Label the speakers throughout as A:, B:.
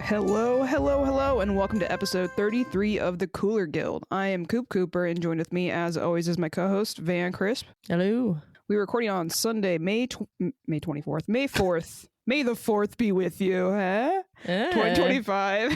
A: Hello, and welcome to episode 33 of the Cooler Guild. I am Coop Cooper, and joined with me, as always, is my co-host, Van Crisp.
B: Hello.
A: We're recording on Sunday, May 24th. May 4th. May the 4th be with you, huh? 2025.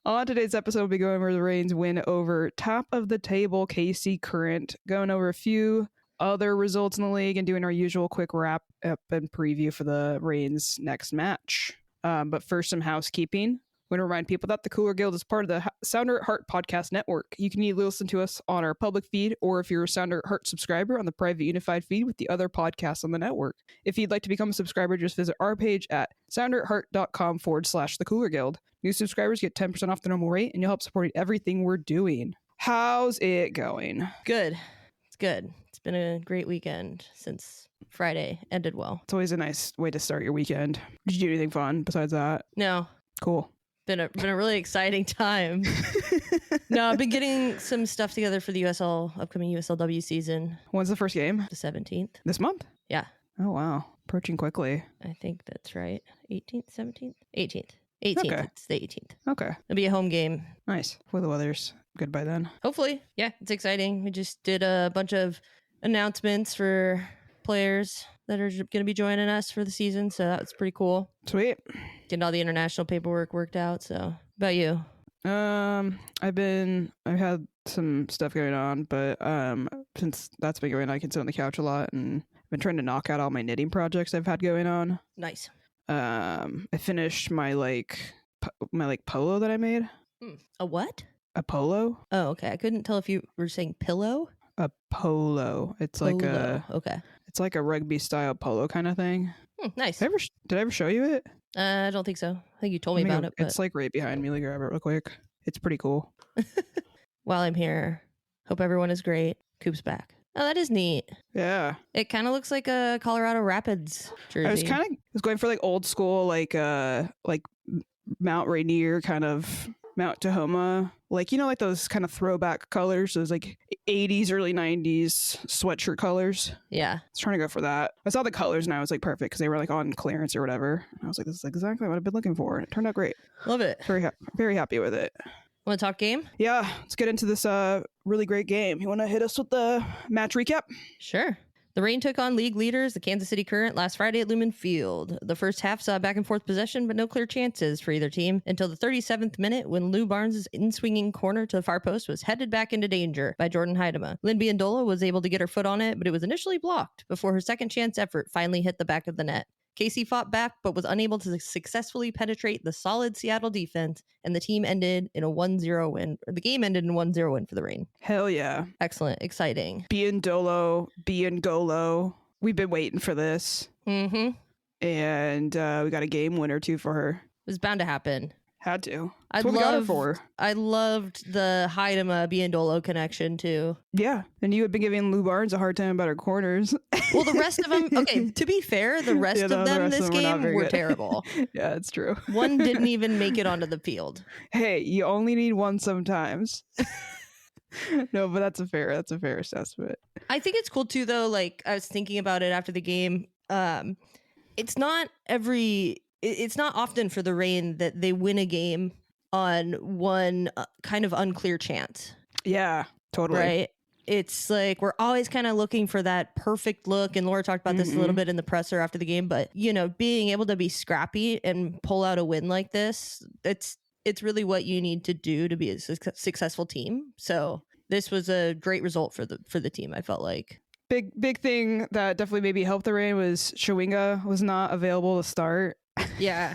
A: On today's episode, we'll be going over the Reigns win over top of the table KC Current, going over a few other results in the league, and doing our usual quick wrap up and preview for the Reigns' next match. But first, some housekeeping. I want to remind people that the Cooler Guild is part of the Sounder Heart Podcast Network. You can either listen to us on our public feed, or if you're a Sounder Heart subscriber, on the private unified feed with the other podcasts on the network. If you'd like to become a subscriber, just visit our page at sounderheart.com/the Cooler Guild. New subscribers get 10% off the normal rate, and you'll help support everything we're doing. How's it going?
B: Good. It's good. It's been a great weekend since Friday ended well.
A: It's always a nice way to start your weekend. Did you do anything fun besides that?
B: No.
A: Cool.
B: Been a really exciting time. No, I've been getting some stuff together for the upcoming USLW season.
A: When's the first game?
B: The 17th.
A: This month?
B: Yeah.
A: Oh, wow. Approaching quickly.
B: I think that's right. 18th, 17th? 18th. 18th.
A: Okay.
B: It's the 18th.
A: Okay.
B: It'll be a home game.
A: Nice. Well, the weather's good by then.
B: Hopefully. Yeah, it's exciting. We just did a bunch of announcements for players that are going to be joining us for the season, so that's pretty cool.
A: Sweet.
B: Getting all the international paperwork worked out. So, how about you?
A: I've had some stuff going on, but since that's been going on, I can sit on the couch a lot, and I've been trying to knock out all my knitting projects I've had going on.
B: Nice.
A: I finished my polo that I made.
B: A what?
A: A polo?
B: Oh, okay. I couldn't tell if you were saying pillow.
A: A polo. It's like
B: okay.
A: It's like a rugby style polo kind of thing.
B: Nice.
A: Did I ever show you it?
B: I don't think so. I think you told me about it. But
A: It's like right behind me. Let me grab it real quick. It's pretty cool.
B: While I'm here, hope everyone is great. Coop's back. Oh, that is neat.
A: Yeah.
B: It kind of looks like a Colorado Rapids jersey.
A: I was going for like old school, like Mount Rainier kind of Mount Tahoma, like, you know, like those kind of throwback colors, those like 80s, early 90s sweatshirt colors.
B: Yeah.
A: I was trying to go for that. I saw the colors and I was like, perfect, because they were like on clearance or whatever. I was like, this is exactly what I've been looking for. It turned out great.
B: Love it.
A: Very happy with it.
B: Want to talk game?
A: Yeah, let's get into this really great game. You want to hit us with the match recap?
B: Sure. The Reign took on league leaders, the Kansas City Current, last Friday at Lumen Field. The first half saw back and forth possession, but no clear chances for either team until the 37th minute, when Lou Barnes' in-swinging corner to the far post was headed back into danger by Jordan Heidema. Lynn Biyendolo was able to get her foot on it, but it was initially blocked before her second chance effort finally hit the back of the net. Casey fought back, but was unable to successfully penetrate the solid Seattle defense, and the team ended in a 1-0 win. Or the game ended in a 1-0 win for the Reign.
A: Hell yeah.
B: Excellent. Exciting.
A: Biyengoalo. We've been waiting for this.
B: Mm-hmm.
A: And we got a game winner, too, for her.
B: It was bound to happen.
A: Had to. That's what we got her for.
B: I loved the Heidema Biyendolo connection, too.
A: Yeah. And you had been giving Lou Barnes a hard time about her corners.
B: Well, the rest of them, okay, to be fair, the rest of them this game were terrible.
A: Yeah, it's true.
B: One didn't even make it onto the field.
A: Hey, you only need one sometimes. No, but that's a fair assessment.
B: I think it's cool too, though. Like, I was thinking about it after the game. It's not often for the Reign that they win a game on one kind of unclear chance.
A: Yeah, totally.
B: Right. It's like we're always kind of looking for that perfect look, and Laura talked about this a little bit in the presser after the game, but you know, being able to be scrappy and pull out a win like this, it's really what you need to do to be a successful team. So this was a great result for the team, I felt like.
A: Big thing that definitely maybe helped the Reign was Shawinga was not available to start.
B: Yeah.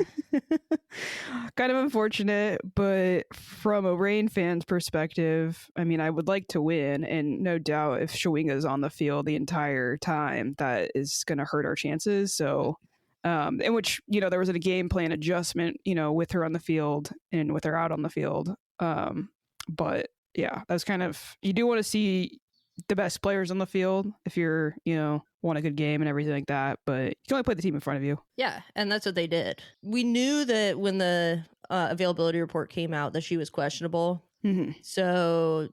A: Kind of unfortunate, but from a Reign fan's perspective, I mean, I would like to win, and no doubt if Shawinga is on the field the entire time, that is going to hurt our chances. So, in which, you know, there was a game plan adjustment, you know, with her on the field and with her out on the field. But yeah, that's kind of, you do want to see the best players on the field if you're, you know, want a good game and everything like that, but you can only play the team in front of you.
B: Yeah, and that's what they did. We knew that when the availability report came out that she was questionable. Mm-hmm. So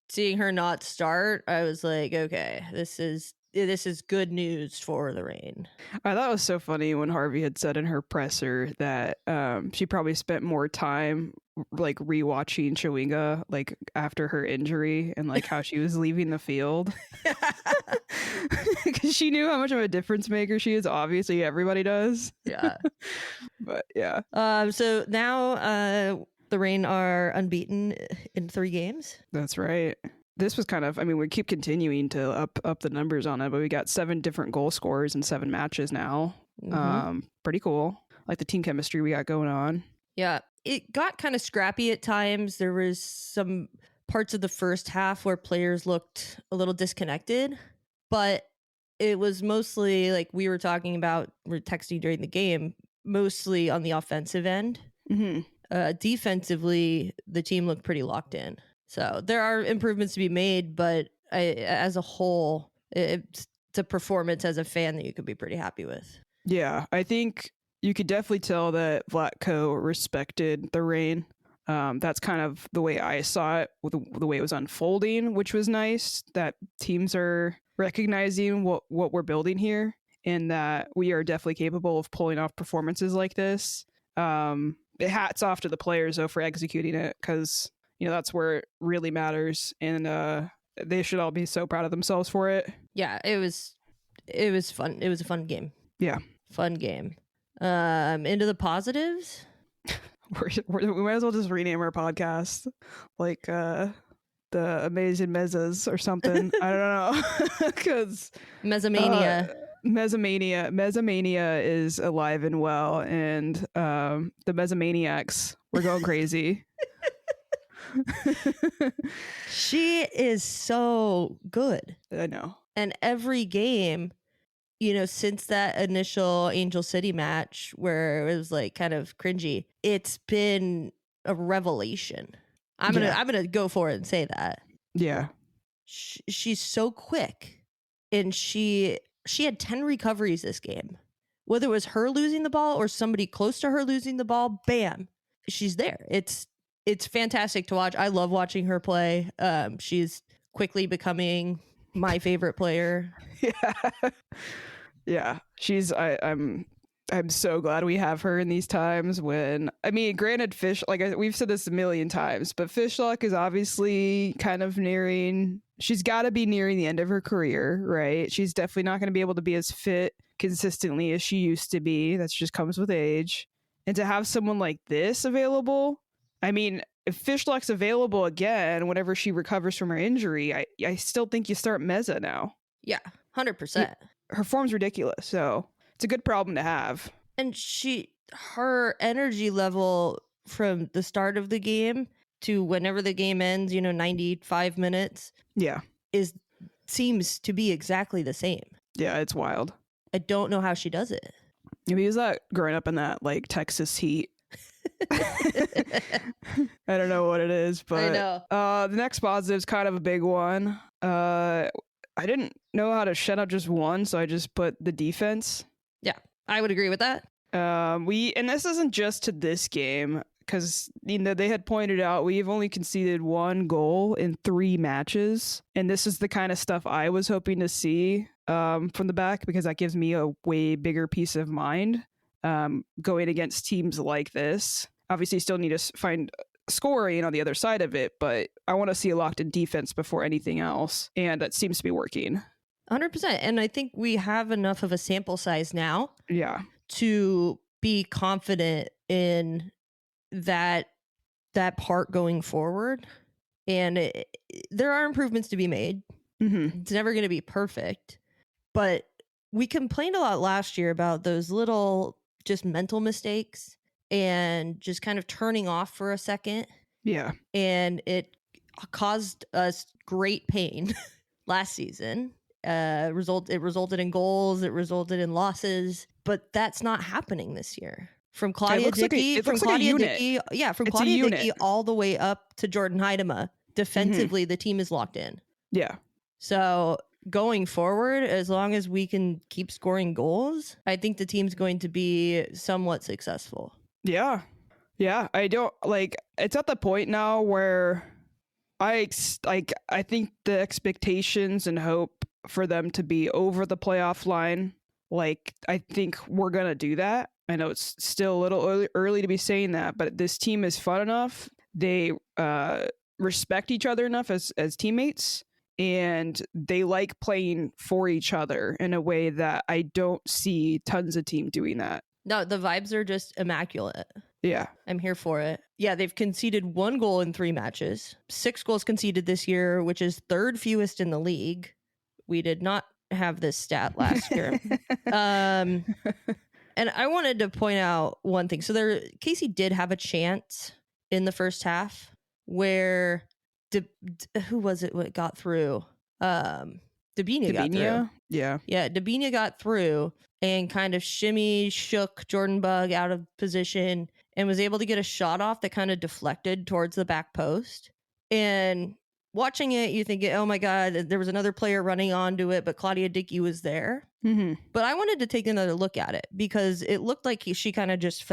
B: seeing her not start, I was like, okay, this is this is good news for the Reign.
A: I thought it was so funny when Harvey had said in her presser that she probably spent more time like rewatching Chawinga like after her injury and like how she was leaving the field because she knew how much of a difference maker she is. Obviously, everybody does.
B: Yeah,
A: but yeah.
B: So now the Reign are unbeaten in 3 games.
A: That's right. This was kind of, I mean, we keep continuing to up the numbers on it, but we got 7 different goal scorers in 7 matches now. Pretty cool. Like the team chemistry we got going on.
B: Yeah, it got kind of scrappy at times. There was some parts of the first half where players looked a little disconnected, but it was mostly like we were talking about, we're texting during the game, mostly on the offensive end. Defensively, the team looked pretty locked in. So there are improvements to be made, but as a whole, it's a performance as a fan that you could be pretty happy with.
A: Yeah, I think you could definitely tell that Vlatko respected the Reign. That's kind of the way I saw it, with the way it was unfolding, which was nice, that teams are recognizing what we're building here and that we are definitely capable of pulling off performances like this. Hats off to the players, though, for executing it, because that's where it really matters, and they should all be so proud of themselves for it.
B: Yeah, it was fun. It was a fun game.
A: Yeah,
B: fun game. Into the positives.
A: we might as well just rename our podcast like the Amazing Mezzas or something. I don't know, because
B: Mezzamania.
A: Mezzamania is alive and well, and the Mezzamaniacs, we're going crazy.
B: She is so good.
A: I know.
B: And every game, since that initial Angel City match where it was like kind of cringy, it's been a revelation. I'm gonna go for it and say that.
A: Yeah.
B: She's so quick, and she had 10 recoveries this game. Whether it was her losing the ball or somebody close to her losing the ball, bam, she's there. It's fantastic to watch. I love watching her play. She's quickly becoming my favorite player.
A: Yeah. I'm so glad we have her in these times when, I mean, granted, we've said this a million times, but Fishlock is obviously kind of she's got to be nearing the end of her career, right? She's definitely not going to be able to be as fit consistently as she used to be. That just comes with age. And to have someone like this available, I mean, if Fishlock's available again whenever she recovers from her injury, I still think you start Mezza now.
B: Yeah, 100%.
A: Her form's ridiculous, so it's a good problem to have.
B: And her energy level from the start of the game to whenever the game ends, 95 minutes.
A: Yeah.
B: Seems to be exactly the same.
A: Yeah, it's wild.
B: I don't know how she does it.
A: Maybe is that growing up in that like Texas heat? I don't know what it is, but
B: I know.
A: The next positive is kind of a big one. I didn't know how to shut up just one, so I just put the defense.
B: Yeah, I would agree with that.
A: And this isn't just to this game, because they had pointed out we've only conceded 1 goal in 3 matches, and this is the kind of stuff I was hoping to see from the back, because that gives me a way bigger peace of mind going against teams like this. Obviously, still need to find scoring on the other side of it, but I want to see a locked-in defense before anything else, and that seems to be working.
B: 100%. And I think we have enough of a sample size now
A: to
B: be confident in that part going forward. And there are improvements to be made.
A: Mm-hmm.
B: It's never going to be perfect, but we complained a lot last year about those little just mental mistakes and just kind of turning off for a second.
A: Yeah.
B: And it caused us great pain last season. It resulted in goals, it resulted in losses, but that's not happening this year. From Claudia Dickey, all the way up to Jordan Heidema, defensively, the team is locked in.
A: Yeah.
B: So going forward, as long as we can keep scoring goals, I think the team's going to be somewhat successful.
A: Yeah. I don't it's at the point now where I think the expectations and hope for them to be over the playoff line. Like, I think we're going to do that. I know it's still a little early to be saying that, but this team is fun enough. They respect each other enough as teammates, and they like playing for each other in a way that I don't see tons of teams doing that.
B: No, the vibes are just immaculate.
A: Yeah.
B: I'm here for it. Yeah, they've conceded 1 goal in 3 matches. 6 goals conceded this year, which is 3rd fewest in the league. We did not have this stat last year. And I wanted to point out one thing. So Casey did have a chance in the first half where who was it what got through? Debinha got through.
A: Yeah.
B: Yeah, Debinha got through and kind of shook Jordan Bug out of position and was able to get a shot off that kind of deflected towards the back post. And watching it, you think, oh my God, there was another player running onto it, but Claudia Dickey was there.
A: Mm-hmm.
B: But I wanted to take another look at it because it looked like she kind of just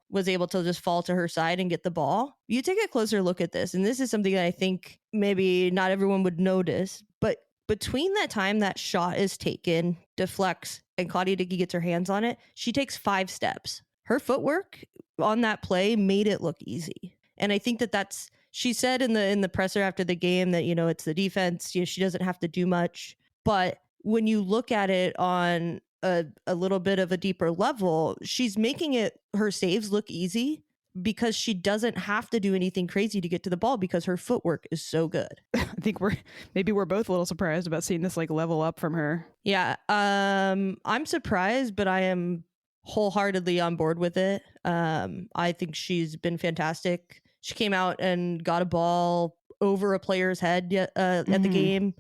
B: was able to just fall to her side and get the ball. You take a closer look at this, and this is something that I think maybe not everyone would notice, but between that time that shot is taken, deflects, and Claudia Dickey gets her hands on it, she takes 5 steps. Her footwork on that play made it look easy. And I think that's, she said in the presser after the game that, it's the defense, she doesn't have to do much. But when you look at it on a little bit of a deeper level, she's making her saves look easy because she doesn't have to do anything crazy to get to the ball because her footwork is so good.
A: I think we're both a little surprised about seeing this like level up from her.
B: Yeah. I'm surprised, but I am wholeheartedly on board with it. I think she's been fantastic. She came out and got a ball over a player's head at the game.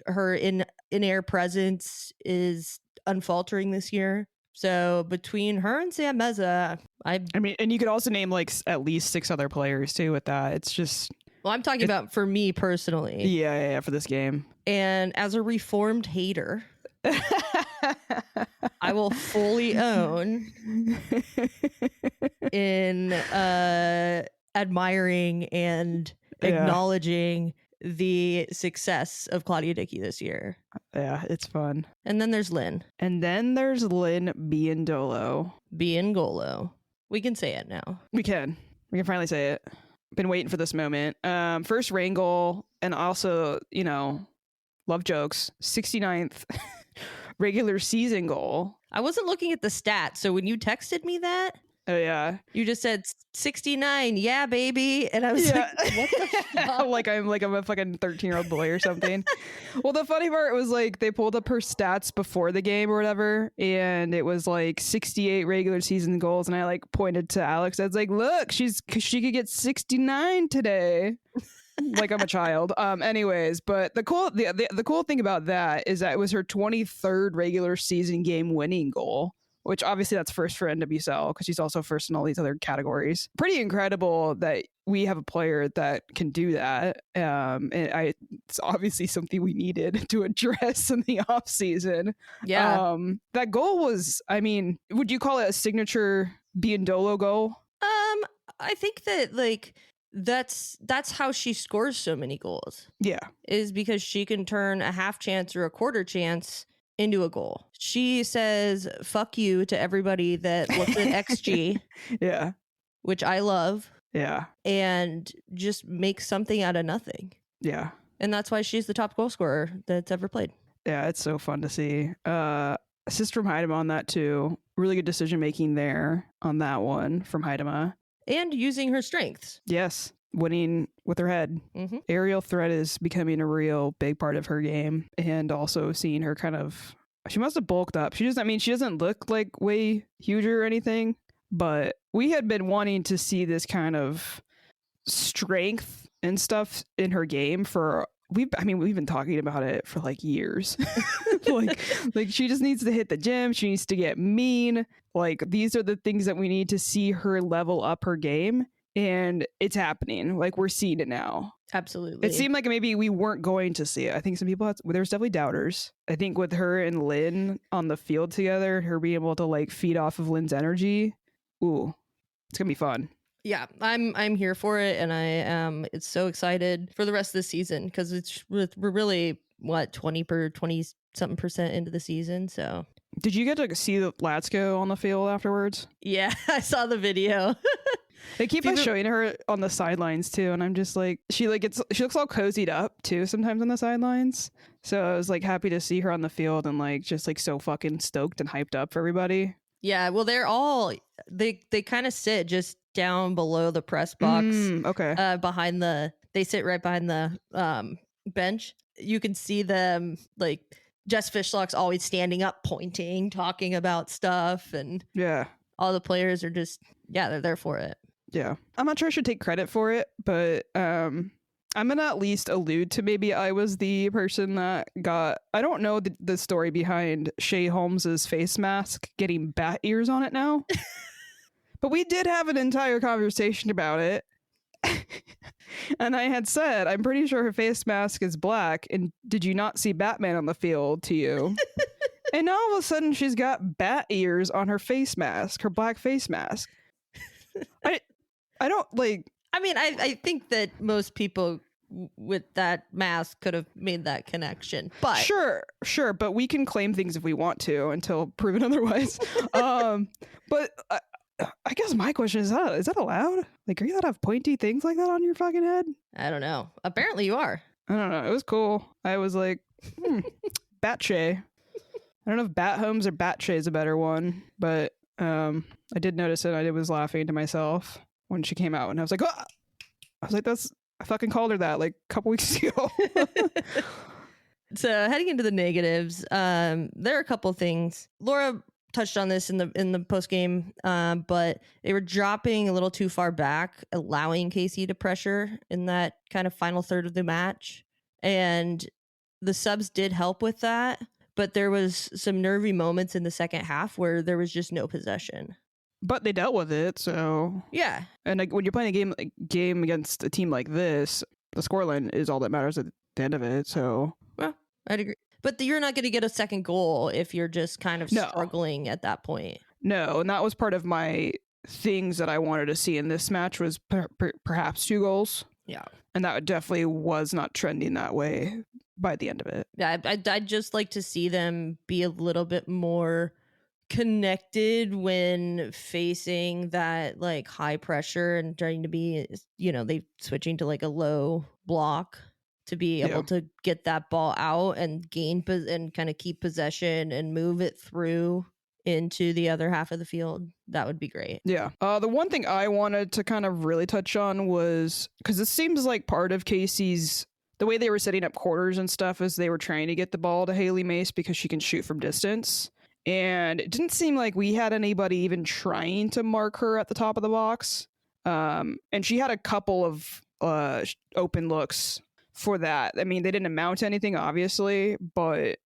B: Her in-air presence is unfaltering this year. So between her and Sam Meza, I mean,
A: and you could also name like at least 6 other players too with that. It's just,
B: well, I'm talking about for me personally.
A: Yeah, for this game.
B: And as a reformed hater, I will fully own in admiring and acknowledging the success of Claudia Dickey this year.
A: Yeah, it's fun.
B: And then there's Lynn.
A: And then there's Lynn Biyendolo.
B: Biyengoalo. We can say it now.
A: We can finally say it. Been waiting for this moment. First rain goal, and also, love jokes. 69th regular season goal.
B: I wasn't looking at the stats, so when you texted me that,
A: oh yeah,
B: you just said 69, yeah, baby, and I was like, what the fuck?
A: like I'm a fucking 13-year-old boy or something. Well, the funny part was like they pulled up her stats before the game or whatever, and it was like 68 regular season goals, and I like pointed to Alex. I was like, look, she could get 69 today. Like I'm a child. Anyways, but the cool thing about that is that it was her 23rd regular season game winning goal, which obviously that's first for NWSL because she's also first in all these other categories. Pretty incredible that we have a player that can do that. It's obviously something we needed to address in the off season.
B: Yeah.
A: That goal was, I mean, would you call it a signature Biyendolo goal?
B: I think that like that's how she scores so many goals.
A: Yeah.
B: Is because she can turn a half chance or a quarter chance into a goal. She says fuck you to everybody that looks at XG.
A: Yeah.
B: Which I love.
A: Yeah.
B: And just makes something out of nothing.
A: Yeah.
B: And that's why she's the top goal scorer that's ever played.
A: Yeah, it's so fun to see. Assist from Heidema on that too. Really good decision making there on that one from Heidema.
B: And using her strengths.
A: Yes. Winning with her head.
B: Mm-hmm.
A: Aerial threat is becoming a real big part of her game. And also seeing her she must have bulked up. She doesn't look like way huger or anything, but we had been wanting to see this kind of strength and stuff in her game we've been talking about it for like years. like she just needs to hit the gym. She needs to get mean. Like these are the things that we need to see her level up her game. And it's happening. Like we're seeing it now.
B: Absolutely.
A: It seemed like maybe we weren't there's definitely doubters. I think with her and Lynn on the field together, her being able to like feed off of Lynn's energy. Ooh, it's going to be fun.
B: Yeah, I'm here for it, and I am. It's so excited for the rest of the season because we're really what, 20 something percent into the season. So
A: did you get to see the Latsko on the field afterwards?
B: yeah, I saw the video.
A: They keep like showing her on the sidelines too, and I'm just like, she looks all cozied up too sometimes on the sidelines. So I was like happy to see her on the field and like just like so fucking stoked and hyped up for everybody.
B: Yeah, well, they're all they kind of sit just down below the press box.
A: Okay.
B: They sit right behind the bench. You can see them, like Jess Fishlock's always standing up, pointing, talking about stuff, and
A: yeah,
B: all the players are just they're there for it.
A: Yeah, I'm not sure I should take credit for it, but I'm gonna at least allude to maybe I was the person that got, I don't know the story behind Shea Holmes's face mask getting bat ears on it now, but we did have an entire conversation about it. And I had said, I'm pretty sure her face mask is black, and did you not see Batman on the field to you? And now all of a sudden she's got bat ears on her face mask, her black face mask. I don't like.
B: I mean, I think that most people with that mask could have made that connection. But
A: sure, but we can claim things if we want to until proven otherwise. But I guess my question is that allowed? Like, are you allowed to have pointy things like that on your fucking head?
B: I don't know. Apparently, you are.
A: I don't know. It was cool. I was like, Bat Shay. I don't know if Bat Holmes or Bat Shay is a better one, but I did notice it. I was laughing to myself when she came out, and I was like, oh! I was like, I fucking called her that like a couple weeks ago.
B: So heading into the negatives, there are a couple things. Laura touched on this in the post game, but they were dropping a little too far back, allowing KC to pressure in that kind of final third of the match, and the subs did help with that. But there was some nervy moments in the second half where there was just no possession.
A: But they dealt with it, so
B: yeah.
A: And like when you're playing a game against a team like this, the scoreline is all that matters at the end of it. So
B: well, I'd agree. But you're not going to get a second goal if you're just kind of struggling at that point.
A: No, and that was part of my things that I wanted to see in this match was perhaps 2 goals.
B: Yeah,
A: and that definitely was not trending that way by the end of it.
B: Yeah, I'd just like to see them be a little bit more connected when facing that like high pressure and trying to be, they switching to like a low block to be able to get that ball out and gain and kind of keep possession and move it through into the other half of the field. That would be great.
A: Yeah. The one thing I wanted to kind of really touch on was, because it seems like part of Casey's, the way they were setting up quarters and stuff is they were trying to get the ball to Haley Mace because she can shoot from distance. And it didn't seem like we had anybody even trying to mark her at the top of the box. And she had a couple of open looks for that. I mean, they didn't amount to anything, obviously, but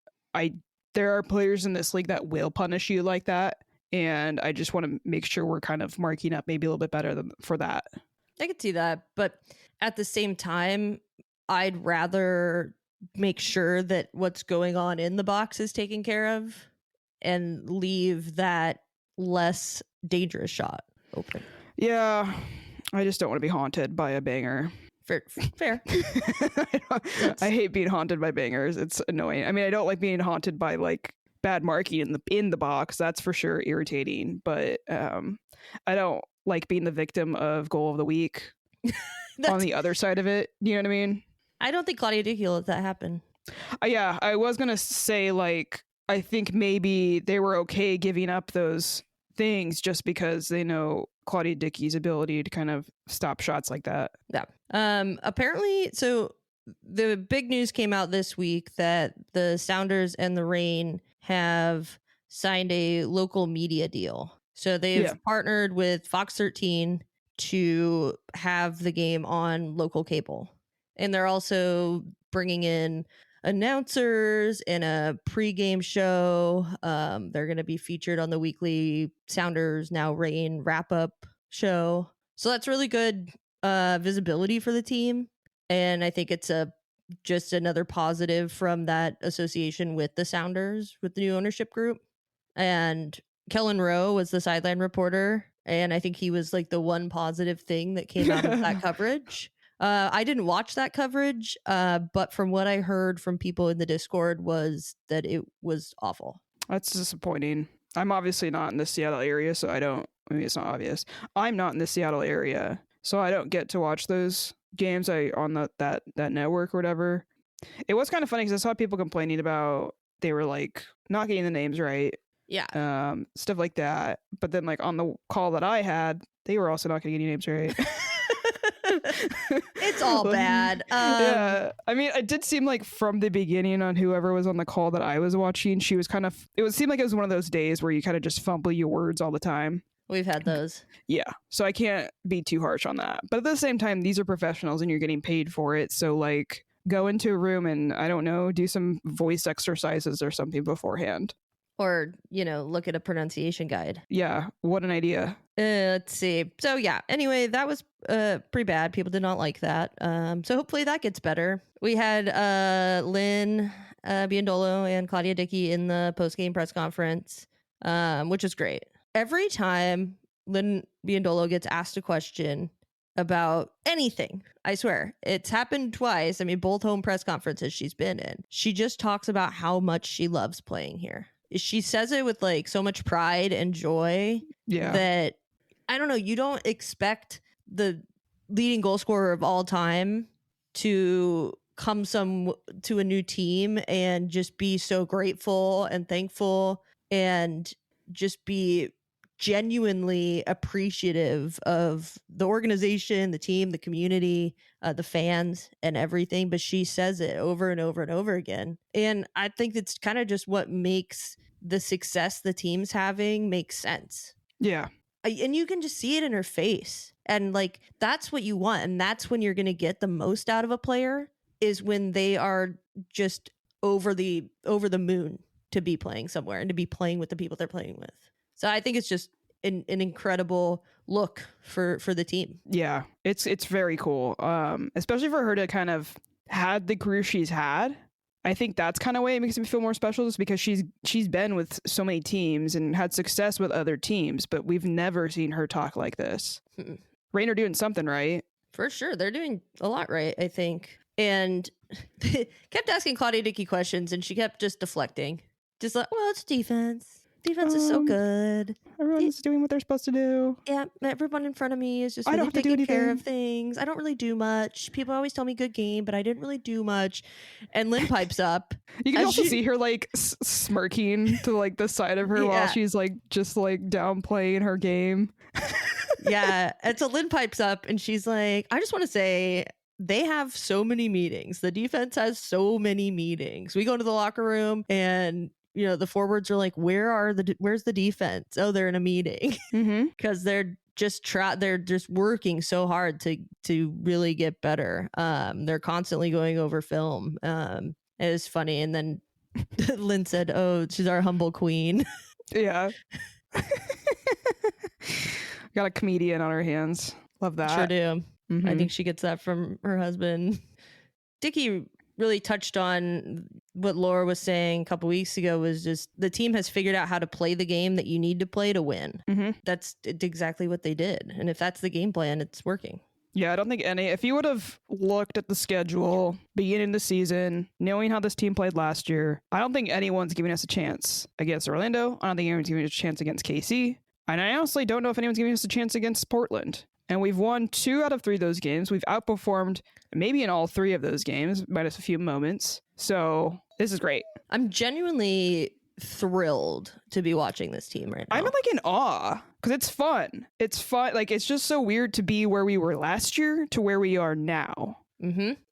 A: there are players in this league that will punish you like that. And I just want to make sure we're kind of marking up maybe a little bit better for that.
B: I could see that. But at the same time, I'd rather make sure that what's going on in the box is taken care of and leave that less dangerous shot open.
A: Yeah, I just don't want to be haunted by a banger.
B: Fair.
A: I hate being haunted by bangers. It's annoying. I mean, I don't like being haunted by like bad marking in the box. That's for sure irritating. But I don't like being the victim of goal of the week on the other side of it. You know what I mean?
B: I don't think Claudia Dickey will let that happen.
A: Yeah, I was gonna say like I think maybe they were okay giving up those things just because they know Claudia Dickey's ability to kind of stop shots like that.
B: Yeah. Apparently, so the big news came out this week that the Sounders and the Reign have signed a local media deal. So they've partnered with Fox 13 to have the game on local cable. And they're also bringing in announcers in a pregame show. They're going to be featured on the weekly Sounders Now Reign wrap-up show. So that's really good visibility for the team. And I think it's just another positive from that association with the Sounders, with the new ownership group. And Kellen Rowe was the sideline reporter. And I think he was like the one positive thing that came out of that coverage. I didn't watch that coverage, but from what I heard from people in the Discord was that it was awful.
A: That's disappointing. I'm obviously not in the Seattle area, so I don't. I mean, it's not obvious. I'm not in the Seattle area, so I don't get to watch those games on that network or whatever. It was kind of funny because I saw people complaining about they were like not getting the names right.
B: Yeah.
A: Stuff like that. But then like on the call that I had, they were also not getting any names right.
B: It's all bad.
A: Yeah. I mean, it did seem like from the beginning on whoever was on the call that I was watching, she was kind of, it would seem like it was one of those days where you kind of just fumble your words all the time.
B: We've had those.
A: Yeah. So I can't be too harsh on that. But at the same time, these are professionals and you're getting paid for it. So like go into a room and I don't know, do some voice exercises or something beforehand.
B: Or, look at a pronunciation guide.
A: Yeah. What an idea.
B: Let's see. So yeah, anyway, that was pretty bad. People did not like that. So hopefully that gets better. We had Lynn Biyendolo and Claudia Dickey in the post-game press conference, which is great. Every time Lynn Biyendolo gets asked a question about anything, I swear, it's happened twice. I mean, both home press conferences she's been in. She just talks about how much she loves playing here. She says it with like so much pride and joy that I don't know, you don't expect the leading goal scorer of all time to come to a new team and just be so grateful and thankful and just be genuinely appreciative of the organization, the team, the community, the fans and everything. But she says it over and over and over again. And I think it's kind of just what makes the success the team's having make sense.
A: Yeah.
B: And you can just see it in her face. And like, that's what you want. And that's when you're going to get the most out of a player, is when they are just over the moon to be playing somewhere and to be playing with the people they're playing with. So I think it's just an incredible look for the team.
A: Yeah, it's very cool. Especially for her to kind of had the career she's had. I think that's kind of way it makes me feel more special, just because she's been with so many teams and had success with other teams, but we've never seen her talk like this. Reign are doing something right.
B: For sure. They're doing a lot right, I think. And kept asking Claudia Dickey questions and she kept just deflecting. Just like, well, it's defense. Defense is so good.
A: Everyone's doing what they're supposed to do.
B: Yeah, everyone in front of me is just really taking care of things. I don't really do much. People always tell me good game, but I didn't really do much. And Lynn pipes up.
A: You can also see her like smirking to like the side of her while she's like just like downplaying her game.
B: Yeah, and so Lynn pipes up and she's like, I just want to say, they have so many meetings. The defense has so many meetings. We go into the locker room and the forwards are like, where's the defense? Oh, they're in a meeting. Because they're just working so hard to really get better. They're constantly going over film. It was funny. And then Lynn said, oh, she's our humble queen.
A: Yeah. Got a comedian on her hands. Love that.
B: Sure do. I think she gets that from her husband. Dickey really touched on what Laura was saying a couple weeks ago, was just the team has figured out how to play the game that you need to play to win. That's exactly what they did. And if that's the game plan, it's working.
A: Yeah, I don't think if you would have looked at the schedule beginning of the season, knowing how this team played last year, I don't think anyone's giving us a chance against Orlando. I don't think anyone's giving us a chance against KC. And I honestly don't know if anyone's giving us a chance against Portland. And we've won 2 out of 3 of those games. We've outperformed maybe in all 3 of those games, minus a few moments. So this is great.
B: I'm genuinely thrilled to be watching this team right now.
A: I'm like in awe because it's fun. It's fun. Like, it's just so weird to be where we were last year to where we are now.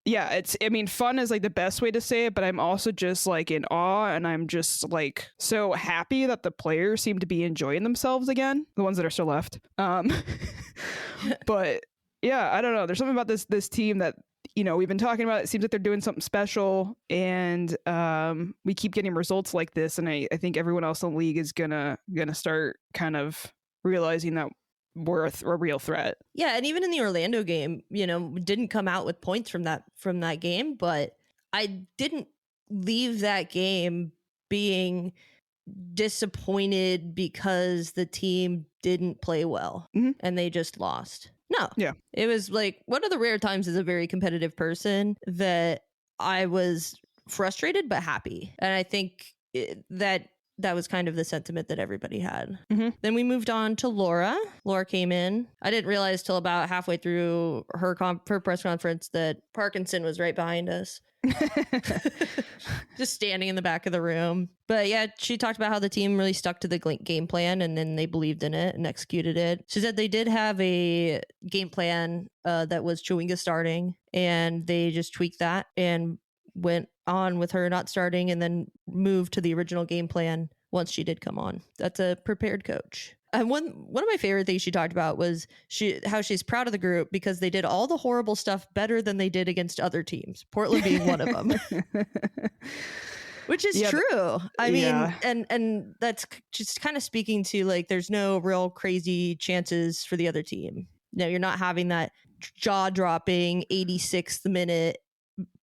A: Yeah, fun is like the best way to say it, but I'm also just like in awe, and I'm just like so happy that the players seem to be enjoying themselves again, the ones that are still left. But yeah, I don't know. There's something about this team that, we've been talking about. It seems like they're doing something special, and we keep getting results like this, and I think everyone else in the league is gonna start kind of realizing that we're a real threat.
B: Yeah, and even in the Orlando game, didn't come out with points from that game, but I didn't leave that game being disappointed because the team didn't play well and they just lost. No.
A: Yeah.
B: It was like one of the rare times as a very competitive person that I was frustrated but happy. And I think that was kind of the sentiment that everybody had.
A: Mm-hmm.
B: Then we moved on to Laura. Laura came in. I didn't realize till about halfway through her press conference that Parkinson was right behind us. Just standing in the back of the room. But yeah, she talked about how the team really stuck to the game plan and then they believed in it and executed it. She said they did have a game plan that was Chewinga starting, and they just tweaked that and went on with her not starting and then moved to the original game plan once she did come on. That's a prepared coach. And one of my favorite things she talked about was how she's proud of the group because they did all the horrible stuff better than they did against other teams, Portland being one of them. Which is true. I mean, and that's just kind of speaking to like there's no real crazy chances for the other team. No, you're not having that jaw-dropping 86th minute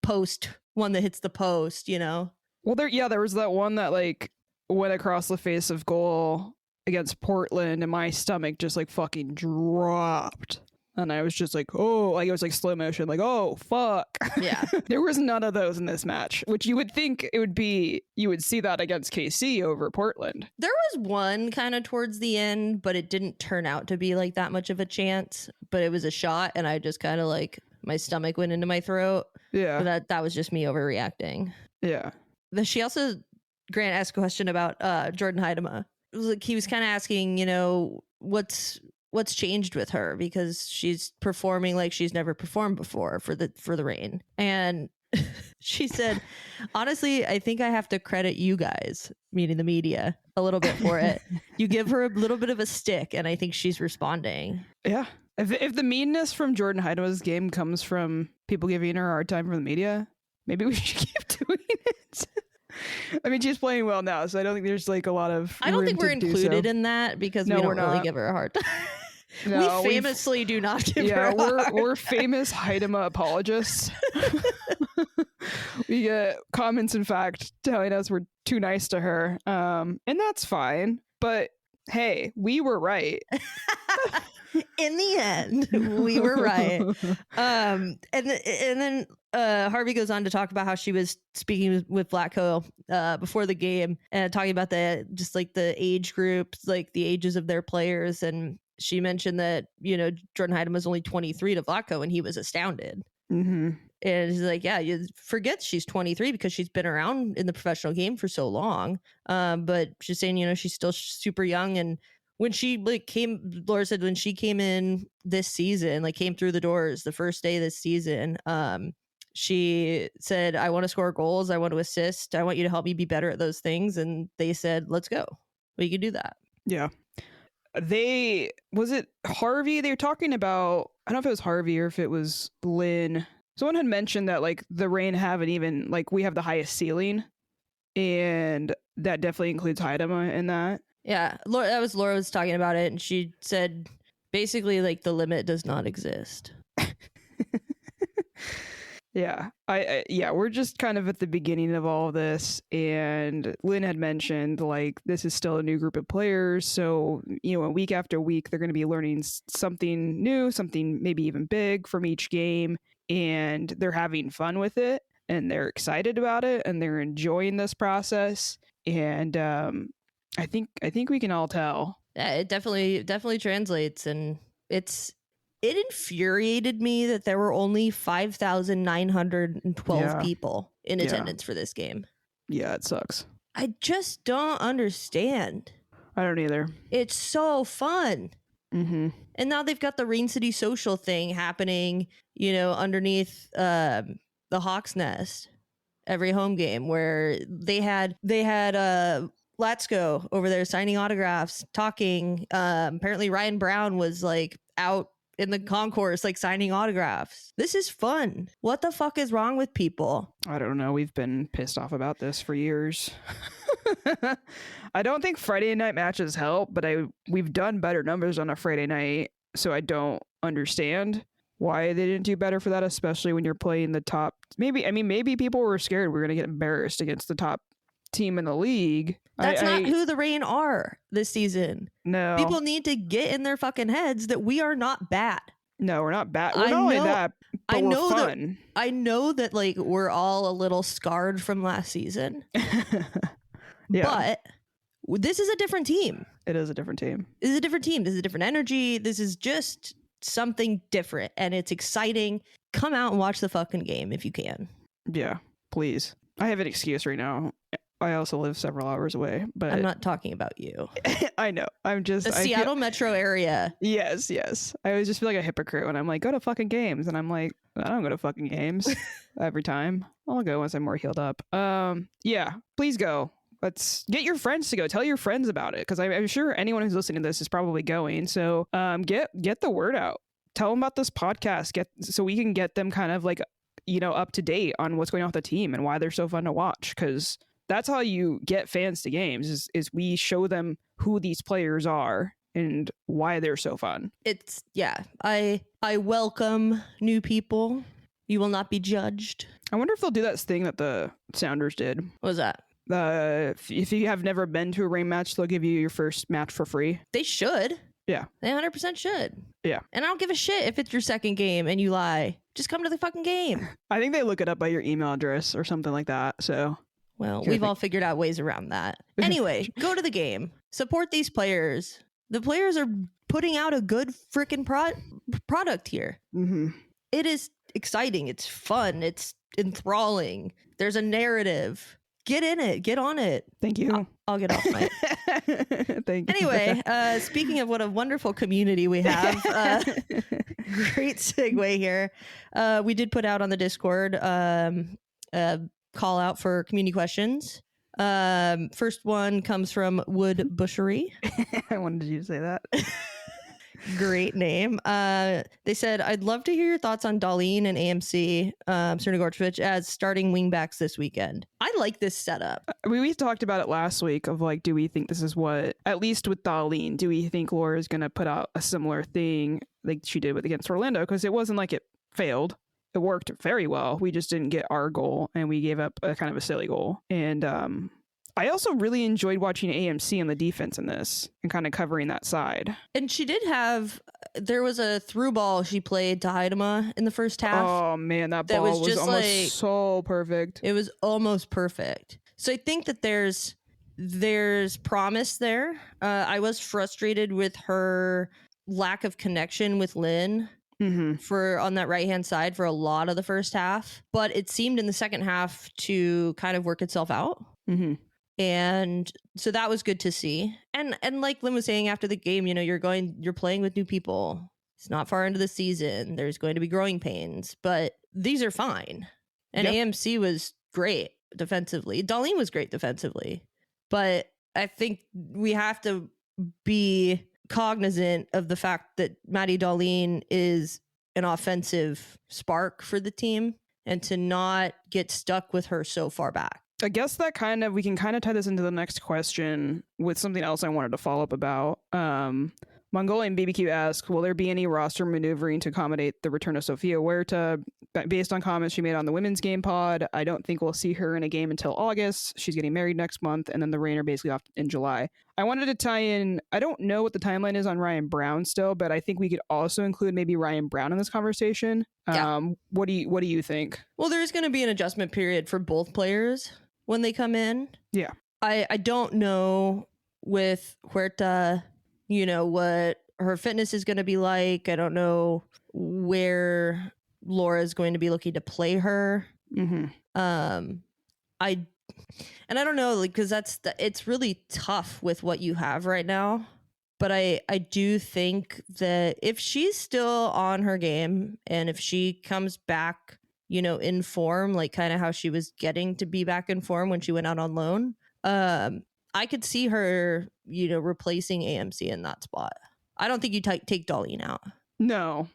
B: post one that hits the post, you know?
A: Well, there was that one that like went across the face of goal against Portland and my stomach just like fucking dropped. And I was just like, oh, like it was like slow motion, like, oh, fuck.
B: Yeah.
A: There was none of those in this match, which you would think it would be, you would see that against KC over Portland.
B: There was one kind of towards the end, but it didn't turn out to be like that much of a chance. But it was a shot and I just kind of like, my stomach went into my throat.
A: Yeah.
B: But that was just me overreacting.
A: Yeah.
B: She also, Grant asked a question about Jordan Heidema. It was like he was kind of asking, you know, what's changed with her because she's performing like she's never performed before for the Reign. And she said, honestly, I think I have to credit you guys, meaning the media, a little bit for it. You give her a little bit of a stick and I think she's responding.
A: Yeah. If the meanness from Jordan Heidema's game comes from people giving her a hard time from the media, maybe we should keep doing it. I mean, she's playing well now, so I don't think there's like a lot of.
B: I don't think we're included in that because we don't really give her a hard time. No, we famously do not give her a hard.
A: We're famous Heidema apologists. We get comments, in fact, telling us we're too nice to her, and that's fine. But hey, we were right.
B: In the end, we were right. And then Harvey goes on to talk about how she was speaking with Vlatko before the game and talking about the age groups, like the ages of their players. And she mentioned that, you know, Jordan Heidema was only 23 to Vlatko and he was astounded.
A: Mm-hmm.
B: And he's like, yeah, you forget she's 23 because she's been around in the professional game for so long. But she's saying, you know, she's still super young. And when she Laura said when she came in this season, like came through the doors the first day of this season, she said, I want to score goals. I want to assist. I want you to help me be better at those things. And they said, let's go. We can do that.
A: Yeah. Was it Harvey? They were talking about, I don't know if it was Harvey or if it was Lynn. Someone had mentioned that like the Reign haven't even, like we have the highest ceiling. And that definitely includes Heidema in that.
B: Yeah, Laura was talking about it, and she said basically like the limit does not exist.
A: Yeah, we're just kind of at the beginning of all of this, and Lynn had mentioned like this is still a new group of players, so you know, week after week they're going to be learning something new, something maybe even big from each game, and they're having fun with it, and they're excited about it, and they're enjoying this process, and I think we can all tell.
B: Yeah, it definitely translates, and it infuriated me that there were only 5,912 people in attendance for this game.
A: Yeah, it sucks.
B: I just don't understand.
A: I don't either.
B: It's so fun.
A: Mm-hmm.
B: And now they've got the Reign City Social thing happening, you know, underneath the Hawk's Nest every home game, where they had Latsko over there signing autographs, talking. Apparently Ryan Brown was like out in the concourse, like signing autographs. This is fun. What the fuck is wrong with people?
A: I don't know. We've been pissed off about this for years. I don't think Friday night matches help, but we've done better numbers on a Friday night, so I don't understand why they didn't do better for that, especially when you're playing the top. Maybe people were scared we're going to get embarrassed against the top team in the league.
B: That's not who the Reign are this season.
A: No.
B: People need to get in their fucking heads that we are not bad.
A: No, we're not bad. We're not only that, but we're fun.
B: I know that like we're all a little scarred from last season.
A: Yeah.
B: But this is a different team.
A: It is a different team.
B: This is a different team. This is a different energy. This is just something different, and it's exciting. Come out and watch the fucking game if you can.
A: Yeah, please. I have an excuse right now. I also live several hours away, but
B: I'm not talking about you.
A: I know. I'm just
B: the Seattle metro area.
A: Yes. I always just feel like a hypocrite when I'm like, go to fucking games, and I'm like, I don't go to fucking games every time. I'll go once I'm more healed up. Yeah, please go. Let's get your friends to go. Tell your friends about it, because I'm sure anyone who's listening to this is probably going. So get the word out. Tell them about this podcast. So we can get them kind of like, up to date on what's going on with the team and why they're so fun to watch. Because that's how you get fans to games is we show them who these players are and why they're so fun.
B: I welcome new people. You will not be judged.
A: I wonder if they'll do that thing that the Sounders did.
B: What was that?
A: If you have never been to a rain match, they'll give you your first match for free.
B: They should.
A: Yeah.
B: They 100% should.
A: Yeah.
B: And I don't give a shit if it's your second game and you lie. Just come to the fucking game.
A: I think they look it up by your email address or something like that. So,
B: well, we've all figured out ways around that. Anyway, go to the game. Support these players. The players are putting out a good freaking product here.
A: Mm-hmm.
B: It is exciting. It's fun. It's enthralling. There's a narrative. Get in it. Get on it.
A: Thank you.
B: I'll get off my...
A: Thank you.
B: Anyway, speaking of what a wonderful community we have, great segue here. We did put out on the Discord call out for community questions. First one comes from Wood Bushery.
A: I wanted you to say that.
B: Great name. They said, I'd love to hear your thoughts on Darlene and AMC Crnogorcevic as starting wingbacks this weekend. I like this setup.
A: We talked about it last week of like, do we think this is what, at least with Darlene, do we think Laura is going to put out a similar thing like she did against Orlando? Because it wasn't like it failed. It worked very well. We just didn't get our goal and we gave up a kind of a silly goal. And I also really enjoyed watching AMC on the defense in this and kind of covering that side.
B: And she did have, there was a through ball she played to Heidema in the first half.
A: Oh man, that ball was just almost like, so perfect.
B: It was almost perfect. So I think that there's promise there. I was frustrated with her lack of connection with Lynn.
A: Mm-hmm.
B: For on that right hand side for a lot of the first half, but it seemed in the second half to kind of work itself out.
A: Mm-hmm.
B: And so that was good to see. And like Lynn was saying after the game, you're playing with new people. It's not far into the season. There's going to be growing pains, but these are fine. And
A: yep.
B: AMC was great defensively. Darlene was great defensively, but I think we have to be cognizant of the fact that Maddie Darlene is an offensive spark for the team and to not get stuck with her so far back.
A: I guess that we can kind of tie this into the next question with something else I wanted to follow up about. Mongolian BBQ asks, will there be any roster maneuvering to accommodate the return of Sofia Huerta? Based on comments she made on the women's game pod, I don't think we'll see her in a game until August. She's getting married next month, and then the Rain are basically off in July. I wanted to tie in, I don't know what the timeline is on Ryan Brown still, but I think we could also include maybe Ryan Brown in this conversation.
B: Yeah.
A: What do you think?
B: Well, there's going to be an adjustment period for both players when they come in.
A: Yeah.
B: I don't know with Huerta, what her fitness is going to be like. I don't know where Laura is going to be looking to play her.
A: Mm-hmm.
B: I don't know, like, because it's really tough with what you have right now. But I do think that if she's still on her game and if she comes back, in form, like kind of how she was getting to be back in form when she went out on loan, I could see her, replacing AMC in that spot. I don't think you take Darlene out.
A: No.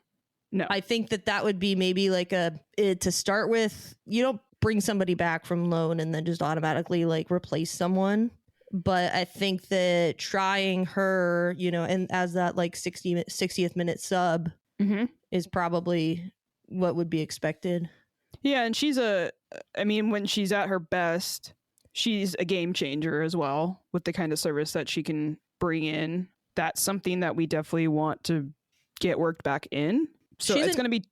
B: I think that would be maybe like to start with. You don't bring somebody back from loan and then just automatically like replace someone. But I think that trying her, and as that like 60th minute sub
A: mm-hmm.
B: is probably what would be expected.
A: Yeah, and when she's at her best, she's a game changer as well with the kind of service that she can bring in. That's something that we definitely want to get worked back in. So it's gonna be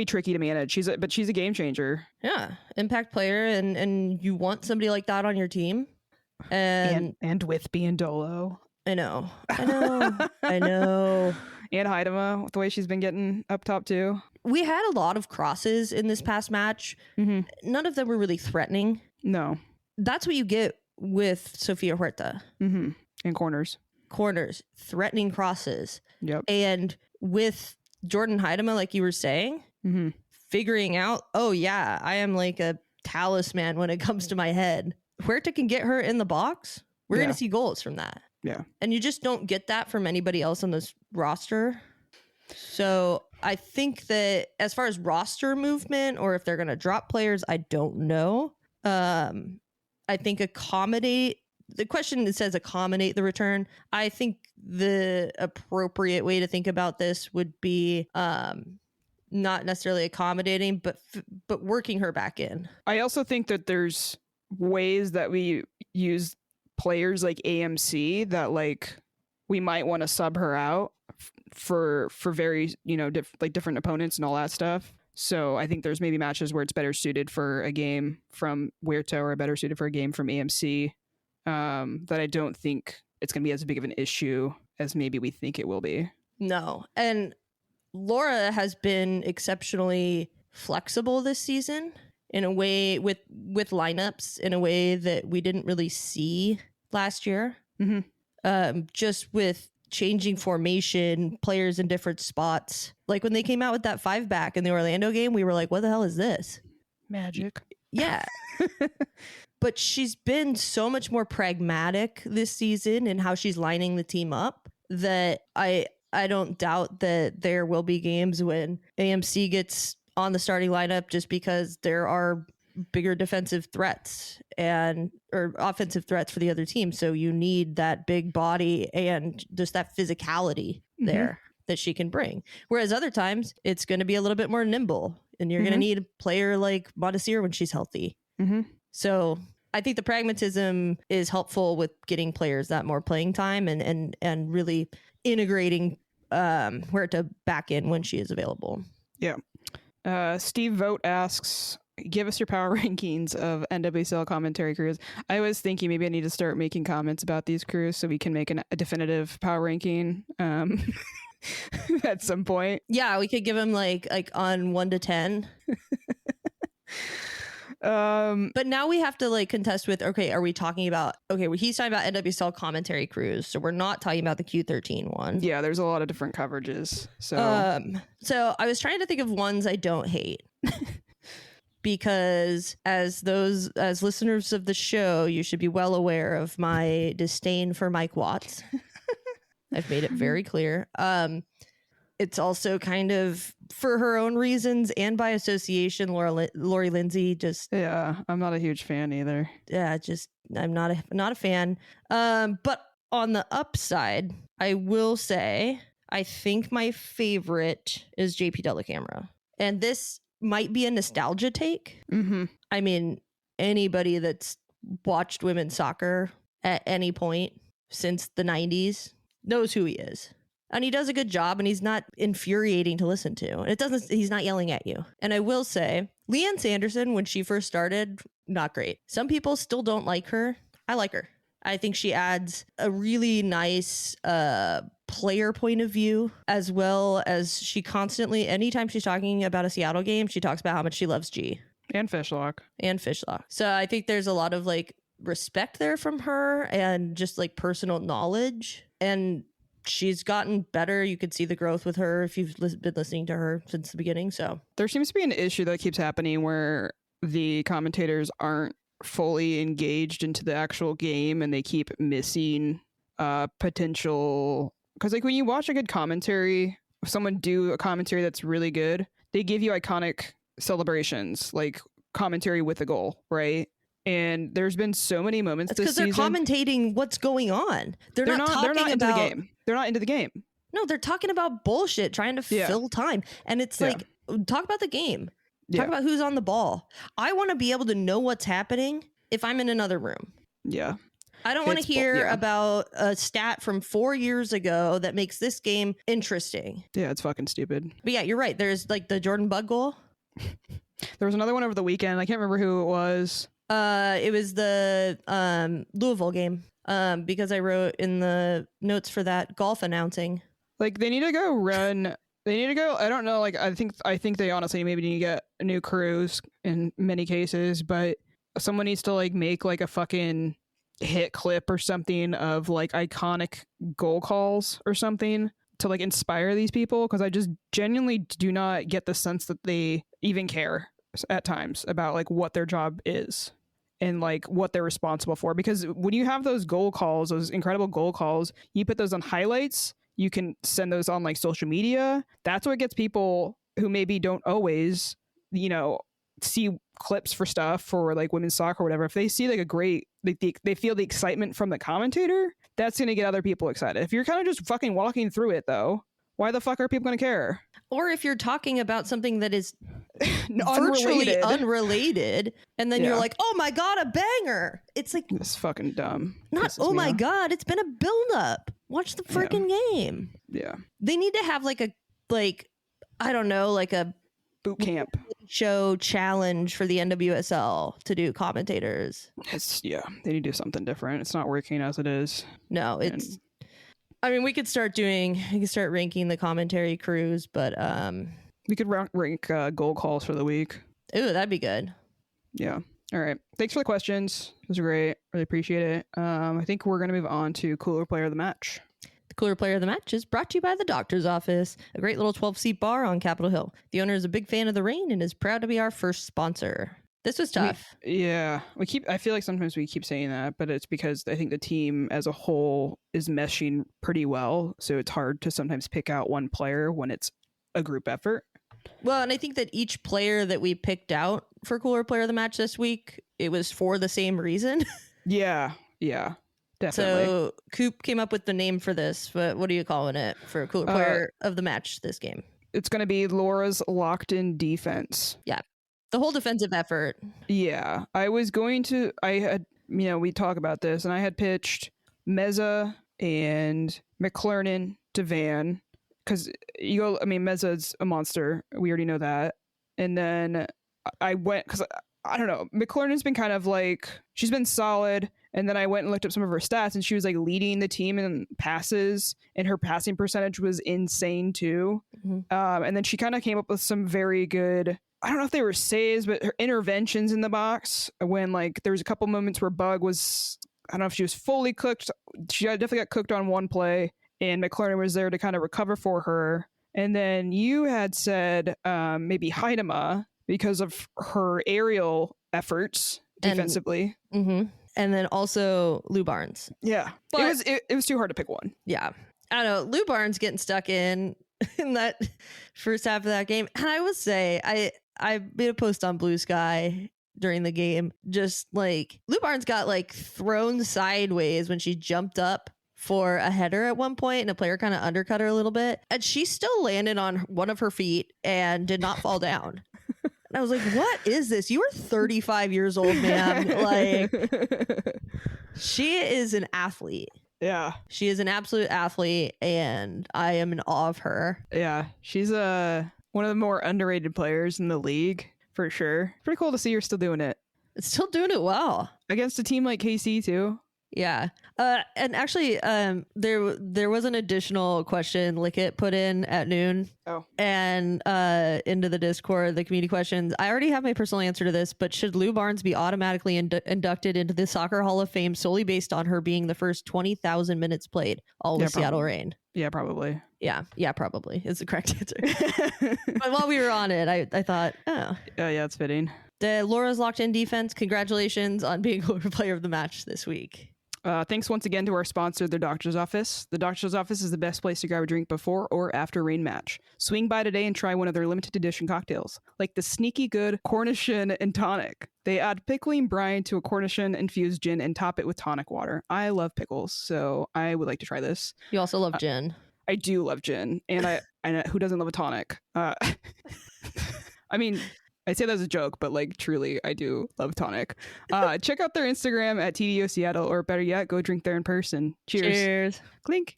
A: tricky to manage. But she's a game changer.
B: Yeah, impact player, and you want somebody like that on your team. And
A: with Biyendolo.
B: I know. And
A: Heidema, with the way she's been getting up top too.
B: We had a lot of crosses in this past match. Mm-hmm. None of them were really threatening.
A: No.
B: That's what you get with Sofia Huerta.
A: Mm-hmm. And corners,
B: threatening crosses.
A: Yep.
B: And with Jordan Heidema, like you were saying, mm-hmm. figuring out, oh yeah, I am like a talisman when it comes to my head. Huerta can get her in the box. We're going to see goals from that.
A: Yeah.
B: And you just don't get that from anybody else on this roster. So I think that as far as roster movement, or if they're going to drop players, I don't know. I think the question that says accommodate the return. I think the appropriate way to think about this would be not necessarily accommodating, but working her back in.
A: I also think that there's ways that we use players like AMC that like we might want to sub her out for very, different opponents and all that stuff. So I think there's maybe matches where it's better suited for a game from Huerta or better suited for a game from AMC. That I don't think it's going to be as big of an issue as maybe we think it will be.
B: No. And Laura has been exceptionally flexible this season in a way with lineups in a way that we didn't really see last year. Mm-hmm. Just with changing formation, players in different spots. Like when they came out with that 5-back in the Orlando game, we were like, what the hell is this?
A: Magic.
B: Yeah. But she's been so much more pragmatic this season in how she's lining the team up that I don't doubt that there will be games when AMC gets on the starting lineup just because there are bigger defensive threats or offensive threats for the other team. So you need that big body and just that physicality there that she can bring. Whereas other times it's going to be a little bit more nimble and you're going to need a player like Montesir when she's healthy. Mm-hmm. So I think the pragmatism is helpful with getting players that more playing time and really integrating Huerta back in when she is available.
A: Yeah. Steve Vogt asks, give us your power rankings of NWSL commentary crews. I was thinking maybe I need to start making comments about these crews so we can make a definitive power ranking at some point.
B: Yeah, we could give them like on 1 to 10. But now we have to like contest with, okay, are we talking about, he's talking about NWSL commentary crews, so we're not talking about the Q13 one.
A: Yeah, there's a lot of different coverages. So
B: I was trying to think of ones I don't hate. Because as listeners of the show, you should be well aware of my disdain for Mike Watts. I've made it very clear. It's also kind of for her own reasons and by association. Lori Lindsay
A: I'm not a huge fan either.
B: Yeah, I'm not a fan. But on the upside, I will say I think my favorite is JP Dellacamera, and this might be a nostalgia take. Mm-hmm. I mean, anybody that's watched women's soccer at any point since the 90s knows who he is. And he does a good job, and he's not infuriating to listen to. He's not yelling at you. And I will say, Leanne Sanderson, when she first started, not great. Some people still don't like her. I like her. I think she adds a really nice player point of view, as well as she constantly, anytime she's talking about a Seattle game, she talks about how much she loves G.
A: And Fishlock.
B: So I think there's a lot of like respect there from her and just like personal knowledge. And she's gotten better. You could see the growth with her if you've been listening to her since the beginning. So
A: there seems to be an issue that keeps happening where the commentators aren't fully engaged into the actual game and they keep missing potential. Because like when you watch a good commentary, if someone do a commentary that's really good, they give you iconic celebrations, like commentary with a goal, right? And there's been so many moments this season.
B: Because they're commentating what's going on. They're not into the
A: game. They're not into the game.
B: No, they're talking about bullshit, trying to fill time. And it's like, talk about the game. Talk about who's on the ball. I want to be able to know what's happening if I'm in another room.
A: Yeah.
B: I don't want to hear about a stat from 4 years ago that makes this game interesting.
A: Yeah, it's fucking stupid.
B: But yeah, you're right. There's like the Jordan Bug goal.
A: There was another one over the weekend. I can't remember who it was.
B: It was the Louisville game. Because I wrote in the notes for that golf announcing.
A: Like they need to go run. They need to go. I don't know. Like I think they honestly maybe need to get new crews in many cases, but someone needs to like make like a fucking hit clip or something of like iconic goal calls or something to like inspire these people, because I just genuinely do not get the sense that they even care at times about like what their job is and like what they're responsible for. Because when you have those goal calls, those incredible goal calls, you put those on highlights, you can send those on like social media. That's what gets people who maybe don't always, you know, see clips for stuff for like women's soccer or whatever. If they see like a great, they feel the excitement from the commentator, that's going to get other people excited. If you're kind of just fucking walking through it though, why the fuck are people going to care?
B: Or if you're talking about something that is virtually unrelated, and then you're like, oh my God, a banger. It's like,
A: it's fucking dumb.
B: Not, oh my God, it's been a buildup. Watch the freaking game.
A: Yeah.
B: They need to have like a, I don't know, like a
A: boot camp
B: show challenge for the NWSL to do commentators.
A: They need to do something different. It's not working as it is.
B: No, it's, I mean, we could start ranking the commentary crews, but
A: we could rank goal calls for the week.
B: Ooh, that'd be good.
A: Yeah. All right. Thanks for the questions. It was great. Really appreciate it. I think we're going to move on to Cooler Player of the Match.
B: The Cooler Player of the Match is brought to you by the Doctor's Office, a great little 12-seat bar on Capitol Hill. The owner is a big fan of the rain and is proud to be our first sponsor. This was tough.
A: I feel like sometimes we keep saying that, but it's because I think the team as a whole is meshing pretty well. So it's hard to sometimes pick out one player when it's a group effort.
B: Well, and I think that each player that we picked out for Cooler Player of the Match this week, it was for the same reason.
A: Yeah, definitely.
B: So Coop came up with the name for this, but what are you calling it for Cooler Player of the Match this game?
A: It's going to be Laura's locked in defense.
B: Yeah. The whole defensive effort.
A: Yeah. We talk about this, and I had pitched Meza and McClernand to Van, because Meza's a monster. We already know that. And then I went, because I don't know, McClernand's been kind of like, she's been solid. And then I went and looked up some of her stats, and she was like leading the team in passes, and her passing percentage was insane too. Mm-hmm. And then she kind of came up with some very good, I don't know if they were saves, but her interventions in the box when like there was a couple moments where Bug was, I don't know if she was fully cooked. She definitely got cooked on one play, and McClernand was there to kind of recover for her. And then you had said maybe Heidema because of her aerial efforts defensively.
B: And then also Lou Barnes.
A: Yeah, but it was too hard to pick one.
B: Yeah, I don't know. Lou Barnes getting stuck in that first half of that game. And I will say, I made a post on Bluesky during the game. Just like Lou Barnes got like thrown sideways when she jumped up for a header at one point, and a player kind of undercut her a little bit. And she still landed on one of her feet and did not fall down. And I was like, what is this? You are 35 years old, ma'am. Like, she is an athlete.
A: Yeah.
B: She is an absolute athlete, and I am in awe of her.
A: Yeah. She's one of the more underrated players in the league, for sure. Pretty cool to see her still doing it.
B: It's still doing it well.
A: Against a team like KC, too.
B: Yeah. And actually, there was an additional question Lickett put in at noon.
A: Oh.
B: And into the Discord, the community questions. I already have my personal answer to this, but should Lou Barnes be automatically inducted into the Soccer Hall of Fame solely based on her being the first 20,000 minutes played, all with Seattle Reign?
A: Yeah, probably.
B: Yeah, probably is the correct answer. But while we were on it, I thought, oh.
A: Yeah, it's fitting.
B: The Laura's locked in defense. Congratulations on being Cooler Player of the Match this week.
A: Thanks once again to our sponsor, The Doctor's Office. The Doctor's Office is the best place to grab a drink before or after rain match. Swing by today and try one of their limited edition cocktails, like the sneaky good Cornishian and tonic. They add pickling brine to a Cornishian infused gin and top it with tonic water. I love pickles, so I would like to try this.
B: You also love gin.
A: I do love gin, and I know who doesn't love a tonic? I mean, I say that as a joke, but like truly, I do love tonic. Check out their Instagram at TDO Seattle, or better yet, go drink there in person. Cheers. Clink.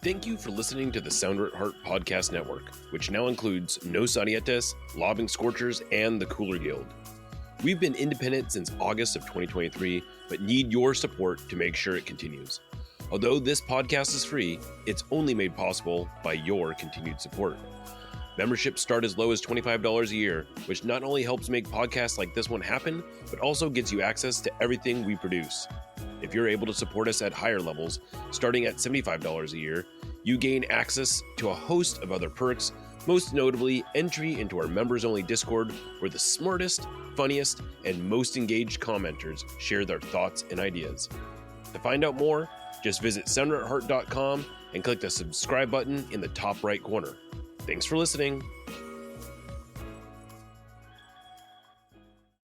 C: Thank you for listening to the Sounder at Heart Podcast Network, which now includes Nos Arietes, Lobbing Scorchers, and the Cooler Guild. We've been independent since August of 2023, but need your support to make sure it continues. Although this podcast is free, it's only made possible by your continued support. Memberships start as low as $25 a year, which not only helps make podcasts like this one happen, but also gets you access to everything we produce. If you're able to support us at higher levels, starting at $75 a year, you gain access to a host of other perks, most notably entry into our members-only Discord, where the smartest, funniest, and most engaged commenters share their thoughts and ideas. To find out more, just visit sounderatheart.com and click the subscribe button in the top right corner. Thanks for listening.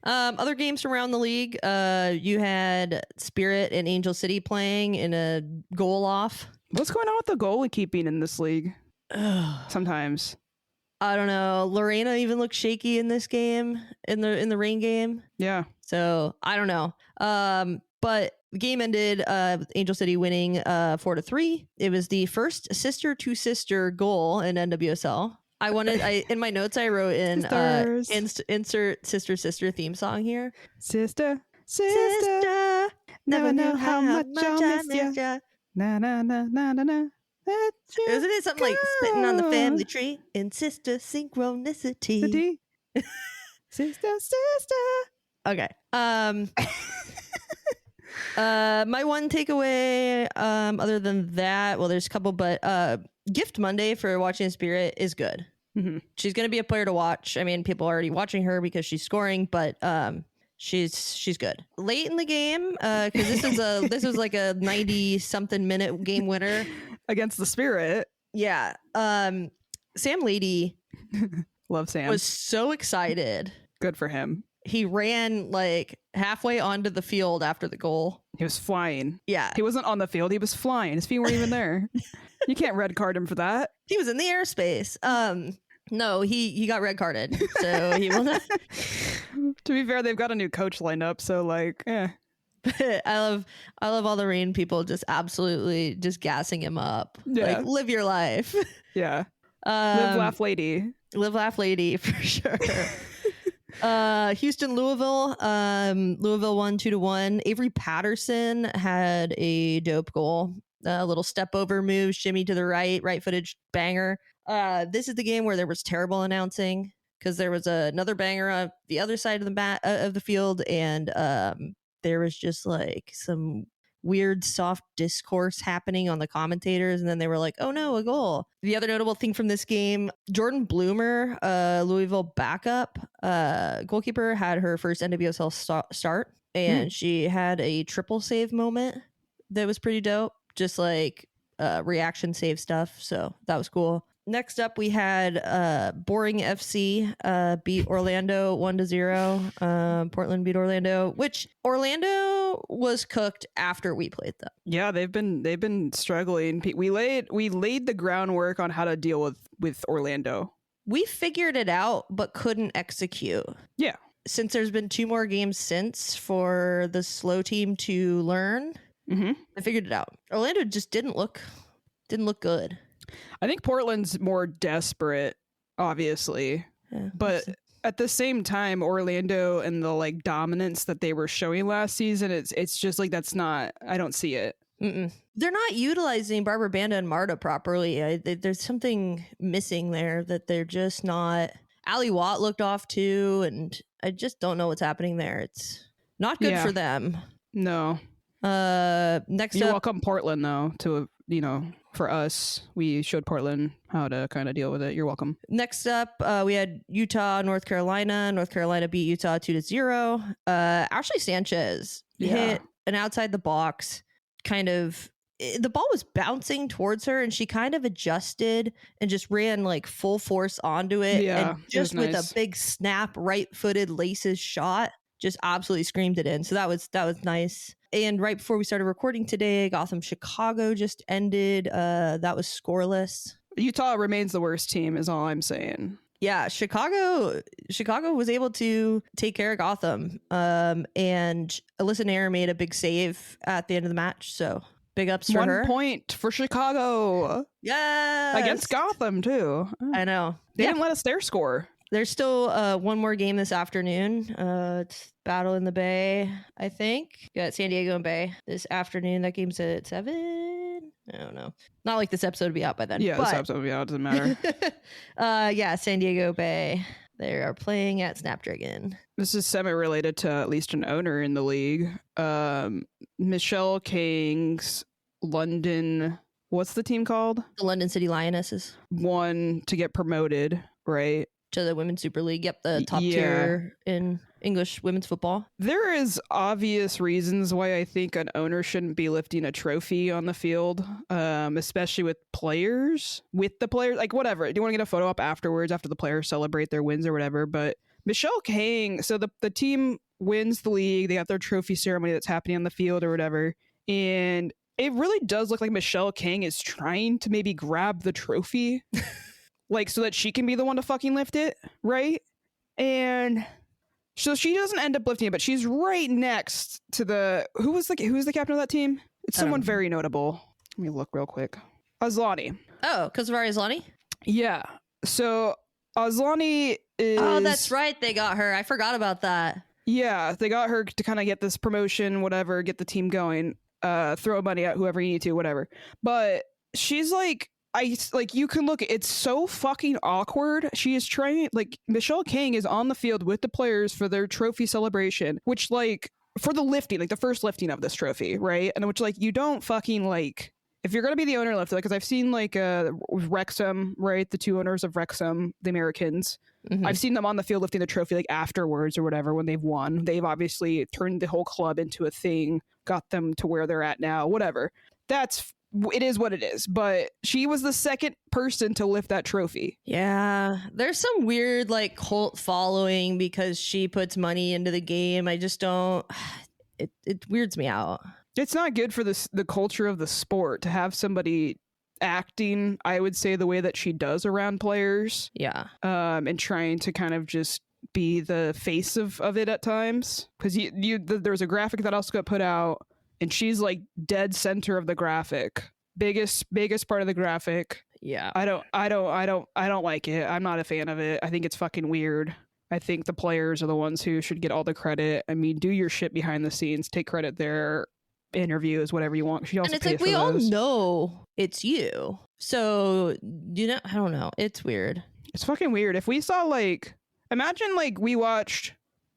B: Other games from around the league, you had Spirit and Angel City playing in a goal off.
A: What's going on with the goalie keeping in this league? Sometimes.
B: I don't know. Lorena even looked shaky in this game, in the rain game.
A: Yeah.
B: So I don't know. But the game ended Angel City winning 4-3. It was the first sister to sister goal in NWSL. In my notes I wrote in insert sister theme song here.
A: Sister,
B: never knew
A: how much I miss ya. Na na na na na na.
B: Isn't it something like spitting on the family tree in sister synchronicity?
A: Sister.
B: Okay. My one takeaway, other than that, well, there's a couple, but Gift Monday for watching Spirit is good.
A: Mm-hmm.
B: She's going to be a player to watch. I mean, people are already watching her because she's scoring, but she's good. Late in the game, because this was like a 90-something minute game winner
A: Against the Spirit.
B: Yeah. Sam Lady
A: Love Sam.
B: was so excited.
A: Good for him.
B: He ran like halfway onto the field after the goal.
A: He was flying.
B: Yeah.
A: He wasn't on the field. He was flying. His feet weren't even there. You can't red card him for that.
B: He was in the airspace. No, he got red carded. So he will not.
A: To be fair, they've got a new coach lined up. So like,
B: I love all the rain people just absolutely just gassing him up.
A: Yeah.
B: Like, live your life.
A: Yeah. Live, laugh, lady.
B: Live, laugh, lady, for sure. Houston, Louisville. Louisville won 2-1. Avery Patterson had a dope goal. A little step over move, shimmy to the right footage banger. This is the game where there was terrible announcing because there was another banger on the other side of the of the field, and there was just like some weird soft discourse happening on the commentators, and then they were like, oh no, a goal. The other notable thing from this game, Jordan Bloomer, Louisville backup goalkeeper, had her first NWSL start, and she had a triple save moment that was pretty dope, just like reaction save stuff, so that was cool. Next up, we had Boring FC beat Orlando 1-0. Portland beat Orlando, which Orlando was cooked after we played them.
A: Yeah, they've been struggling. We laid the groundwork on how to deal with Orlando.
B: We figured it out, but couldn't execute.
A: Yeah.
B: Since there's been 2 more games since for the slow team to learn, I figured it out. Orlando just didn't look good.
A: I think Portland's more desperate, obviously, but at the same time, Orlando and the like dominance that they were showing last season, it's just like that's not. I don't see it.
B: They're not utilizing Barbara Banda and Marta properly. There's something missing there that they're just not. Ali Watt looked off too, and I just don't know what's happening there. It's not good for them.
A: No.
B: Next
A: You're
B: up,
A: welcome, Portland, though, to for us, we showed Portland how to kind of deal with it. You're welcome.
B: Next up, we had Utah, North Carolina. North Carolina beat Utah 2-0. Ashley Sanchez hit an outside the box kind of. The ball was bouncing towards her, and she kind of adjusted and just ran like full force onto it.
A: Yeah,
B: and just with
A: nice.
B: a big snap, right-footed laces shot, just absolutely screamed it in. So that was nice. And right before we started recording today, Gotham Chicago just ended. That was scoreless.
A: Utah remains the worst team, is all I'm saying.
B: Yeah, Chicago was able to take care of Gotham. And Alyssa Nair made a big save at the end of the match. So big ups for her.
A: 1 point for Chicago.
B: Yeah.
A: Against Gotham, too.
B: I know.
A: They didn't let us their score.
B: There's still one more game this afternoon. It's Battle in the Bay, I think. Got San Diego and Bay this afternoon. That game's at 7. I don't know. Not like this episode will be out by then.
A: Yeah,
B: but...
A: this episode will be out. It doesn't matter.
B: Yeah, San Diego Bay. They are playing at Snapdragon.
A: This is semi-related to at least an owner in the league. Michelle King's London... What's the team called?
B: The London City Lionesses.
A: Won to get promoted, right?
B: To the Women's Super League. Yep, the top tier in English women's football.
A: There is obvious reasons why I think an owner shouldn't be lifting a trophy on the field, especially with the players. Like, whatever. Do you want to get a photo up afterwards after the players celebrate their wins or whatever? But Michelle King, so the team wins the league. They got their trophy ceremony that's happening on the field or whatever. And it really does look like Michelle King is trying to maybe grab the trophy. Like, so that she can be the one to fucking lift it, right? And so she doesn't end up lifting it, but she's right next to who's the captain of that team? It's someone very notable. Let me look real quick. Aslani.
B: Oh, Kosovari Aslani?
A: Yeah. So Aslani is...
B: Oh, that's right. They got her. I forgot about that.
A: Yeah, they got her to kind of get this promotion, whatever, get the team going, throw money at whoever you need to, whatever. But she's like... you can look, it's so fucking awkward. She is trying, like, Michelle King is on the field with the players for their trophy celebration, which, like, for the lifting, like the first lifting of this trophy, right? And which, like, you don't fucking, like, if you're gonna be the owner lift, because I've seen, like, Wrexham, right? The two owners of Wrexham, the Americans. Mm-hmm. I've seen them on the field lifting the trophy, like, afterwards or whatever when they've won. They've obviously turned the whole club into a thing, got them to where they're at now, whatever. It is what it is, but she was the second person to lift that trophy.
B: Yeah, there's some weird like cult following because she puts money into the game. I just don't. It weirds me out.
A: It's not good for the culture of the sport to have somebody acting, I would say, the way that she does around players.
B: Yeah.
A: And trying to kind of just be the face of it at times, because there's a graphic that also got put out. And she's like dead center of the graphic. Biggest part of the graphic.
B: Yeah.
A: I don't like it. I'm not a fan of it. I think it's fucking weird. I think the players are the ones who should get all the credit. I mean, do your shit behind the scenes. Take credit there. Interviews, whatever you want. She also
B: and it's like we all know it's you. So I don't know. It's weird.
A: It's fucking weird. If we saw imagine we watched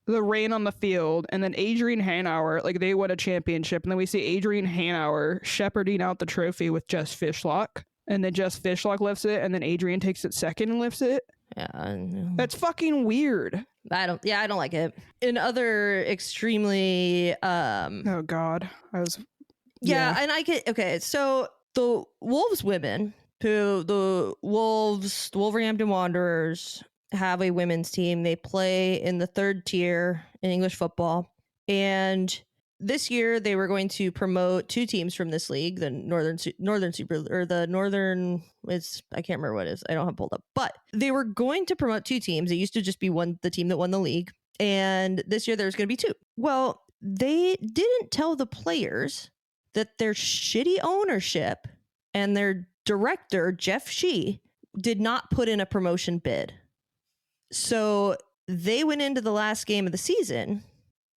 A: the rain on the field, and then Adrian Hanauer, they won a championship, and then we see Adrian Hanauer shepherding out the trophy with Jess Fishlock, and then Jess Fishlock lifts it, and then Adrian takes it second and lifts it.
B: Yeah,
A: that's fucking weird.
B: I don't like it. In other extremely
A: oh god,
B: and I get okay. So the Wolves women, the Wolverhampton Wanderers, have a women's team. They play in the third tier in English football. And this year they were going to promote two teams from this league, the Northern Super, or the Northern, I can't remember what it is. I don't have it pulled up, but they were going to promote two teams. It used to just be the team that won the league. And this year there's going to be two. Well, they didn't tell the players that their shitty ownership and their director, Jeff Shee, did not put in a promotion bid. So they went into the last game of the season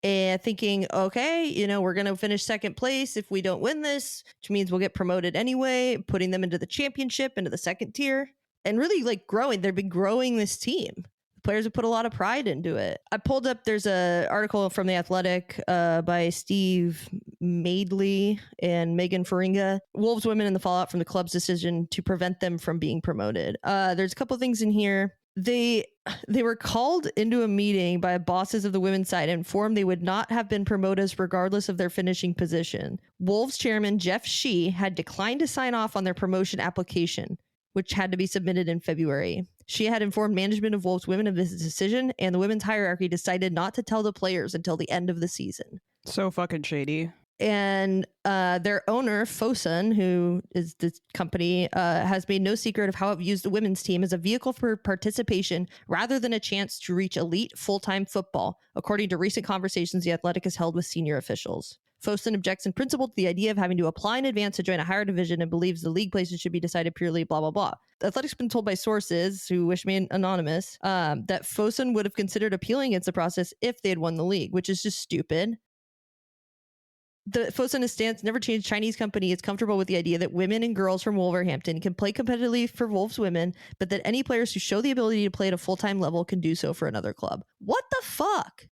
B: and thinking, okay, we're going to finish second place if we don't win this, which means we'll get promoted anyway, putting them into the championship, into the second tier, and really growing. They've been growing this team. The players have put a lot of pride into it. I pulled up, there's an article from The Athletic by Steve Madeley and Megan Faringa, Wolves women in the fallout from the club's decision to prevent them from being promoted. There's a couple things in here. They were called into a meeting by bosses of the women's side and informed they would not have been promoted regardless of their finishing position. Wolves chairman Jeff Shee had declined to sign off on their promotion application, which had to be submitted in February. She had informed management of Wolves women of this decision, and the women's hierarchy decided not to tell the players until the end of the season.
A: So fucking shady.
B: And their owner, Fosun, who is the company, has made no secret of how it views the women's team as a vehicle for participation rather than a chance to reach elite full-time football, according to recent conversations The Athletic has held with senior officials. Fosun objects in principle to the idea of having to apply in advance to join a higher division and believes the league places should be decided purely blah, blah, blah. The Athletic's been told by sources, who wish me anonymous, that Fosun would have considered appealing against the process if they had won the league, which is just stupid. The Fosun stance never changed. Chinese company is comfortable with the idea that women and girls from Wolverhampton can play competitively for Wolves women, but that any players who show the ability to play at a full-time level can do so for another club. What the fuck?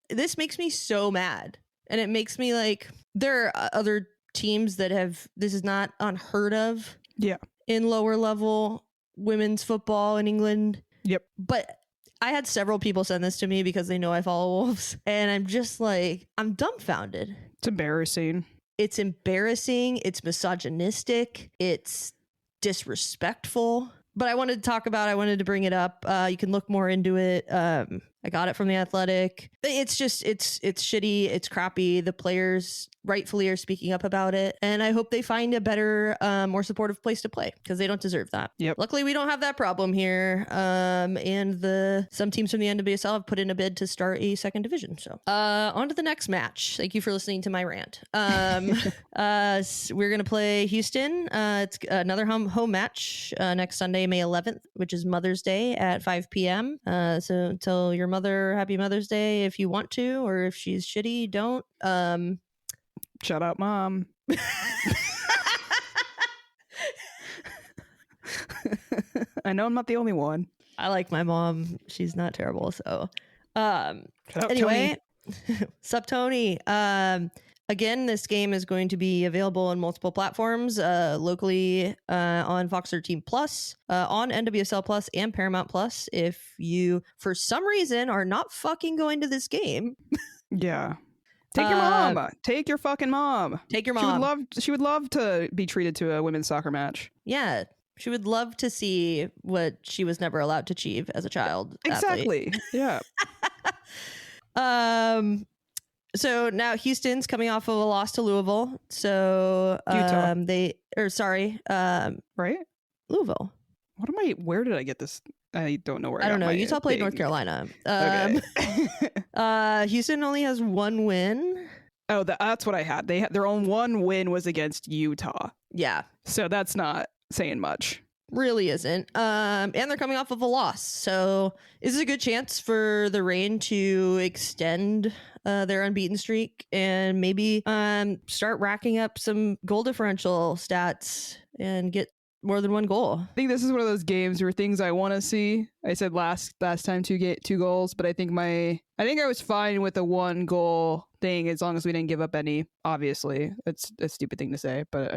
B: This makes me so mad. And it makes me like, there are other teams that have, this is not unheard of.
A: Yeah.
B: In lower level women's football in England.
A: Yep.
B: But I had several people send this to me because they know I follow Wolves. And I'm just like, I'm dumbfounded.
A: It's embarrassing.
B: It's embarrassing. It's misogynistic. It's disrespectful. But I wanted to bring it up. You can look more into it. I got it from The Athletic. It's shitty. It's crappy. The players rightfully are speaking up about it. And I hope they find a better, more supportive place to play because they don't deserve that.
A: Yep.
B: Luckily, we don't have that problem here. And some teams from the NWSL have put in a bid to start a second division. So on to the next match. Thank you for listening to my rant. We're going to play Houston. It's another home match next Sunday, May 11th, which is Mother's Day at 5 p.m. So tell your mother Happy Mother's Day if you want to, or if she's shitty, don't.
A: Shout out, Mom. I know I'm not the only one.
B: I like my mom. She's not terrible. So
A: Shout out,
B: anyway, sup Tony. Again, this game is going to be available on multiple platforms, locally on Fox 13 Plus, on NWSL Plus and Paramount Plus. If you, for some reason, are not fucking going to this game,
A: yeah, take your mom. Take your fucking mom.
B: Take your mom.
A: She would love to be treated to a women's soccer match.
B: Yeah, she would love to see what she was never allowed to achieve as a child.
A: Exactly.
B: Athlete.
A: Yeah.
B: So now Houston's coming off of a loss to Louisville. So
A: Utah.
B: Right? Louisville.
A: Where did I get this? I don't know where
B: I don't know. Utah played North Carolina.
A: Okay.
B: Houston only has one win.
A: Oh, that's what I had. Their own one win was against Utah.
B: Yeah.
A: So that's not saying much.
B: Really isn't. And they're coming off of a loss. So this is a good chance for the Reign to extend their unbeaten streak and maybe start racking up some goal differential stats and get more than one goal.
A: I think this is one of those games where things I want to see. I said last time to get 2 goals, but I think I was fine with the 1 goal thing as long as we didn't give up any. Obviously, it's a stupid thing to say, but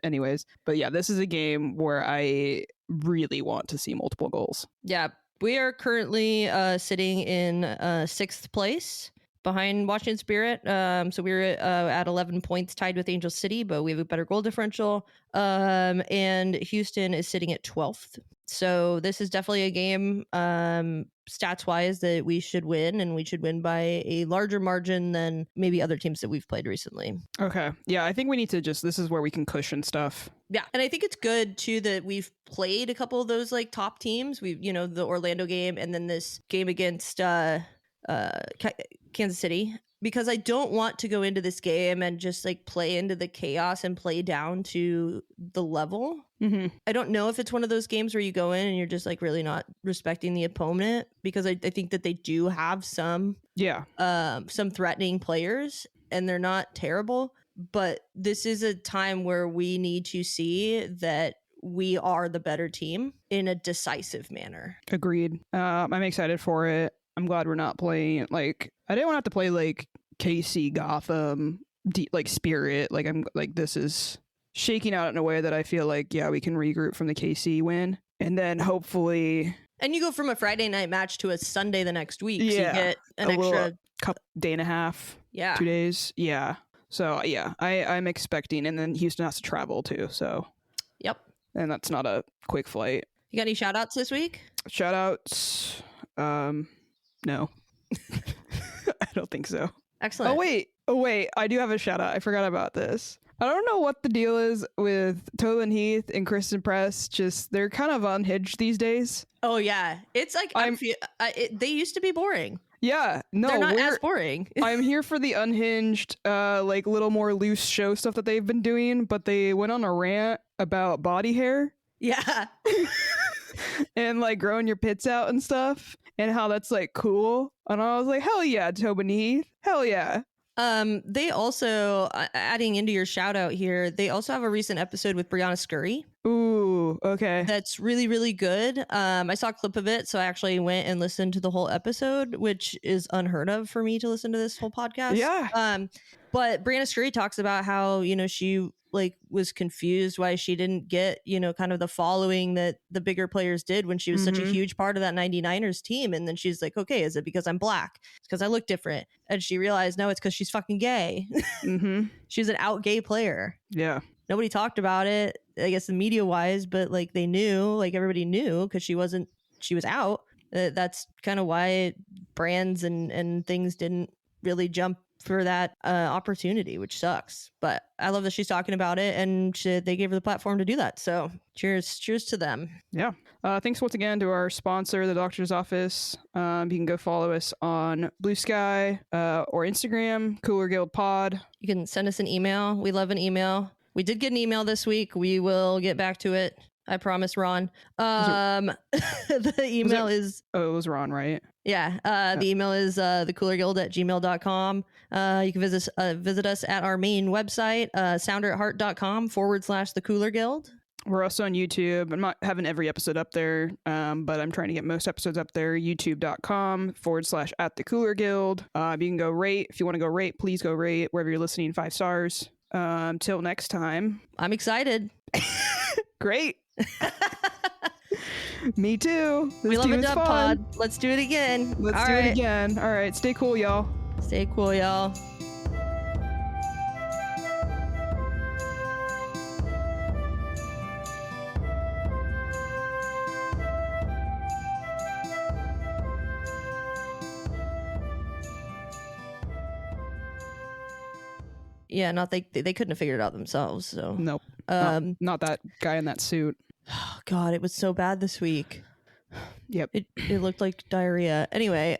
A: anyways. But yeah, this is a game where I really want to see multiple goals.
B: Yeah, we are currently sitting in 6th place behind Washington Spirit. So we're at 11 points tied with Angel City, but we have a better goal differential. And Houston is sitting at 12th. So this is definitely a game, stats wise, that we should win, and we should win by a larger margin than maybe other teams that we've played recently.
A: Okay. Yeah, I think we need to this is where we can cushion stuff.
B: Yeah. And I think it's good too that we've played a couple of those like top teams. We've, the Orlando game and then this game against Kansas City, because I don't want to go into this game and just like play into the chaos and play down to the level.
A: Mm-hmm.
B: I don't know if it's one of those games where you go in and you're just like really not respecting the opponent, because I think that they do have some threatening players and they're not terrible, but this is a time where we need to see that we are the better team in a decisive manner.
A: Agreed. I'm excited for it. I'm glad we're not playing I didn't want to have to play like KC, Gotham, like Spirit. Like I'm like, this is shaking out in a way that I feel like, yeah, we can regroup from the KC win. And then hopefully.
B: And you go from a Friday night match to a Sunday the next week.
A: Yeah.
B: So you get an extra
A: day and a half.
B: Yeah.
A: 2 days. Yeah. So yeah, I'm expecting, and then Houston has to travel too. So.
B: Yep.
A: And that's not a quick flight.
B: You got any shout outs this week?
A: Shout outs. No. I don't think so.
B: Excellent.
A: Oh, wait. Oh, wait. I do have a shout out. I forgot about this. I don't know what the deal is with Tobin Heath and Kristen Press. Just, they're kind of unhinged these days.
B: Oh, yeah. It's like, they used to be boring.
A: Yeah. No,
B: they're not as boring.
A: I'm here for the unhinged, like, little more loose show stuff that they've been doing, but they went on a rant about body hair.
B: Yeah.
A: And, like, growing your pits out and stuff, and how that's, like, cool. And I was like, hell yeah, Tobin Heath. Hell yeah.
B: They also, adding into your shout out here, they also have a recent episode with Brianna Scurry.
A: Ooh, okay.
B: That's really, really good. I saw a clip of it, so I actually went and listened to the whole episode, which is unheard of for me to listen to this whole podcast.
A: Yeah.
B: But Brianna Scurry talks about how, you know, she like was confused why she didn't get, you know, kind of the following that the bigger players did when she was such a huge part of that 99ers team. And then she's like, okay, is it because I'm black? It's because I look different. And she realized, no, it's because she's fucking gay. She's an out gay player.
A: Yeah.
B: Nobody talked about it, I guess, the media wise, but like they knew, like everybody knew because she was out. That's kind of why brands and things didn't really jump for that opportunity, which sucks. But I love that she's talking about it, and they gave her the platform to do that. So cheers to them.
A: Yeah. Thanks once again to our sponsor, the Doctor's Office. You can go follow us on Bluesky or Instagram, Cooler Guild Pod.
B: You can send us an email. We love an email. We did get an email this week. We will get back to it. I promise, Ron. The email is...
A: Oh, it was Ron, right?
B: Yeah. The email is thecoolerguild@gmail.com. You can visit us at our main website, sounderatheart.com/thecoolerguild.
A: We're also on YouTube. I'm not having every episode up there, but I'm trying to get most episodes up there. youtube.com/@thecoolerguild. You can go rate. If you want to go rate, please go rate wherever you're listening, 5 stars. Till next time.
B: I'm excited.
A: Great. Me too.
B: We love a dub pod. Let's do it again.
A: Let's do it again. All right. Stay cool, y'all.
B: Stay cool, y'all. Yeah, they couldn't have figured it out themselves. So
A: nope. Not that guy in that suit.
B: Oh God, it was so bad this week.
A: Yep.
B: It looked like diarrhea. Anyway,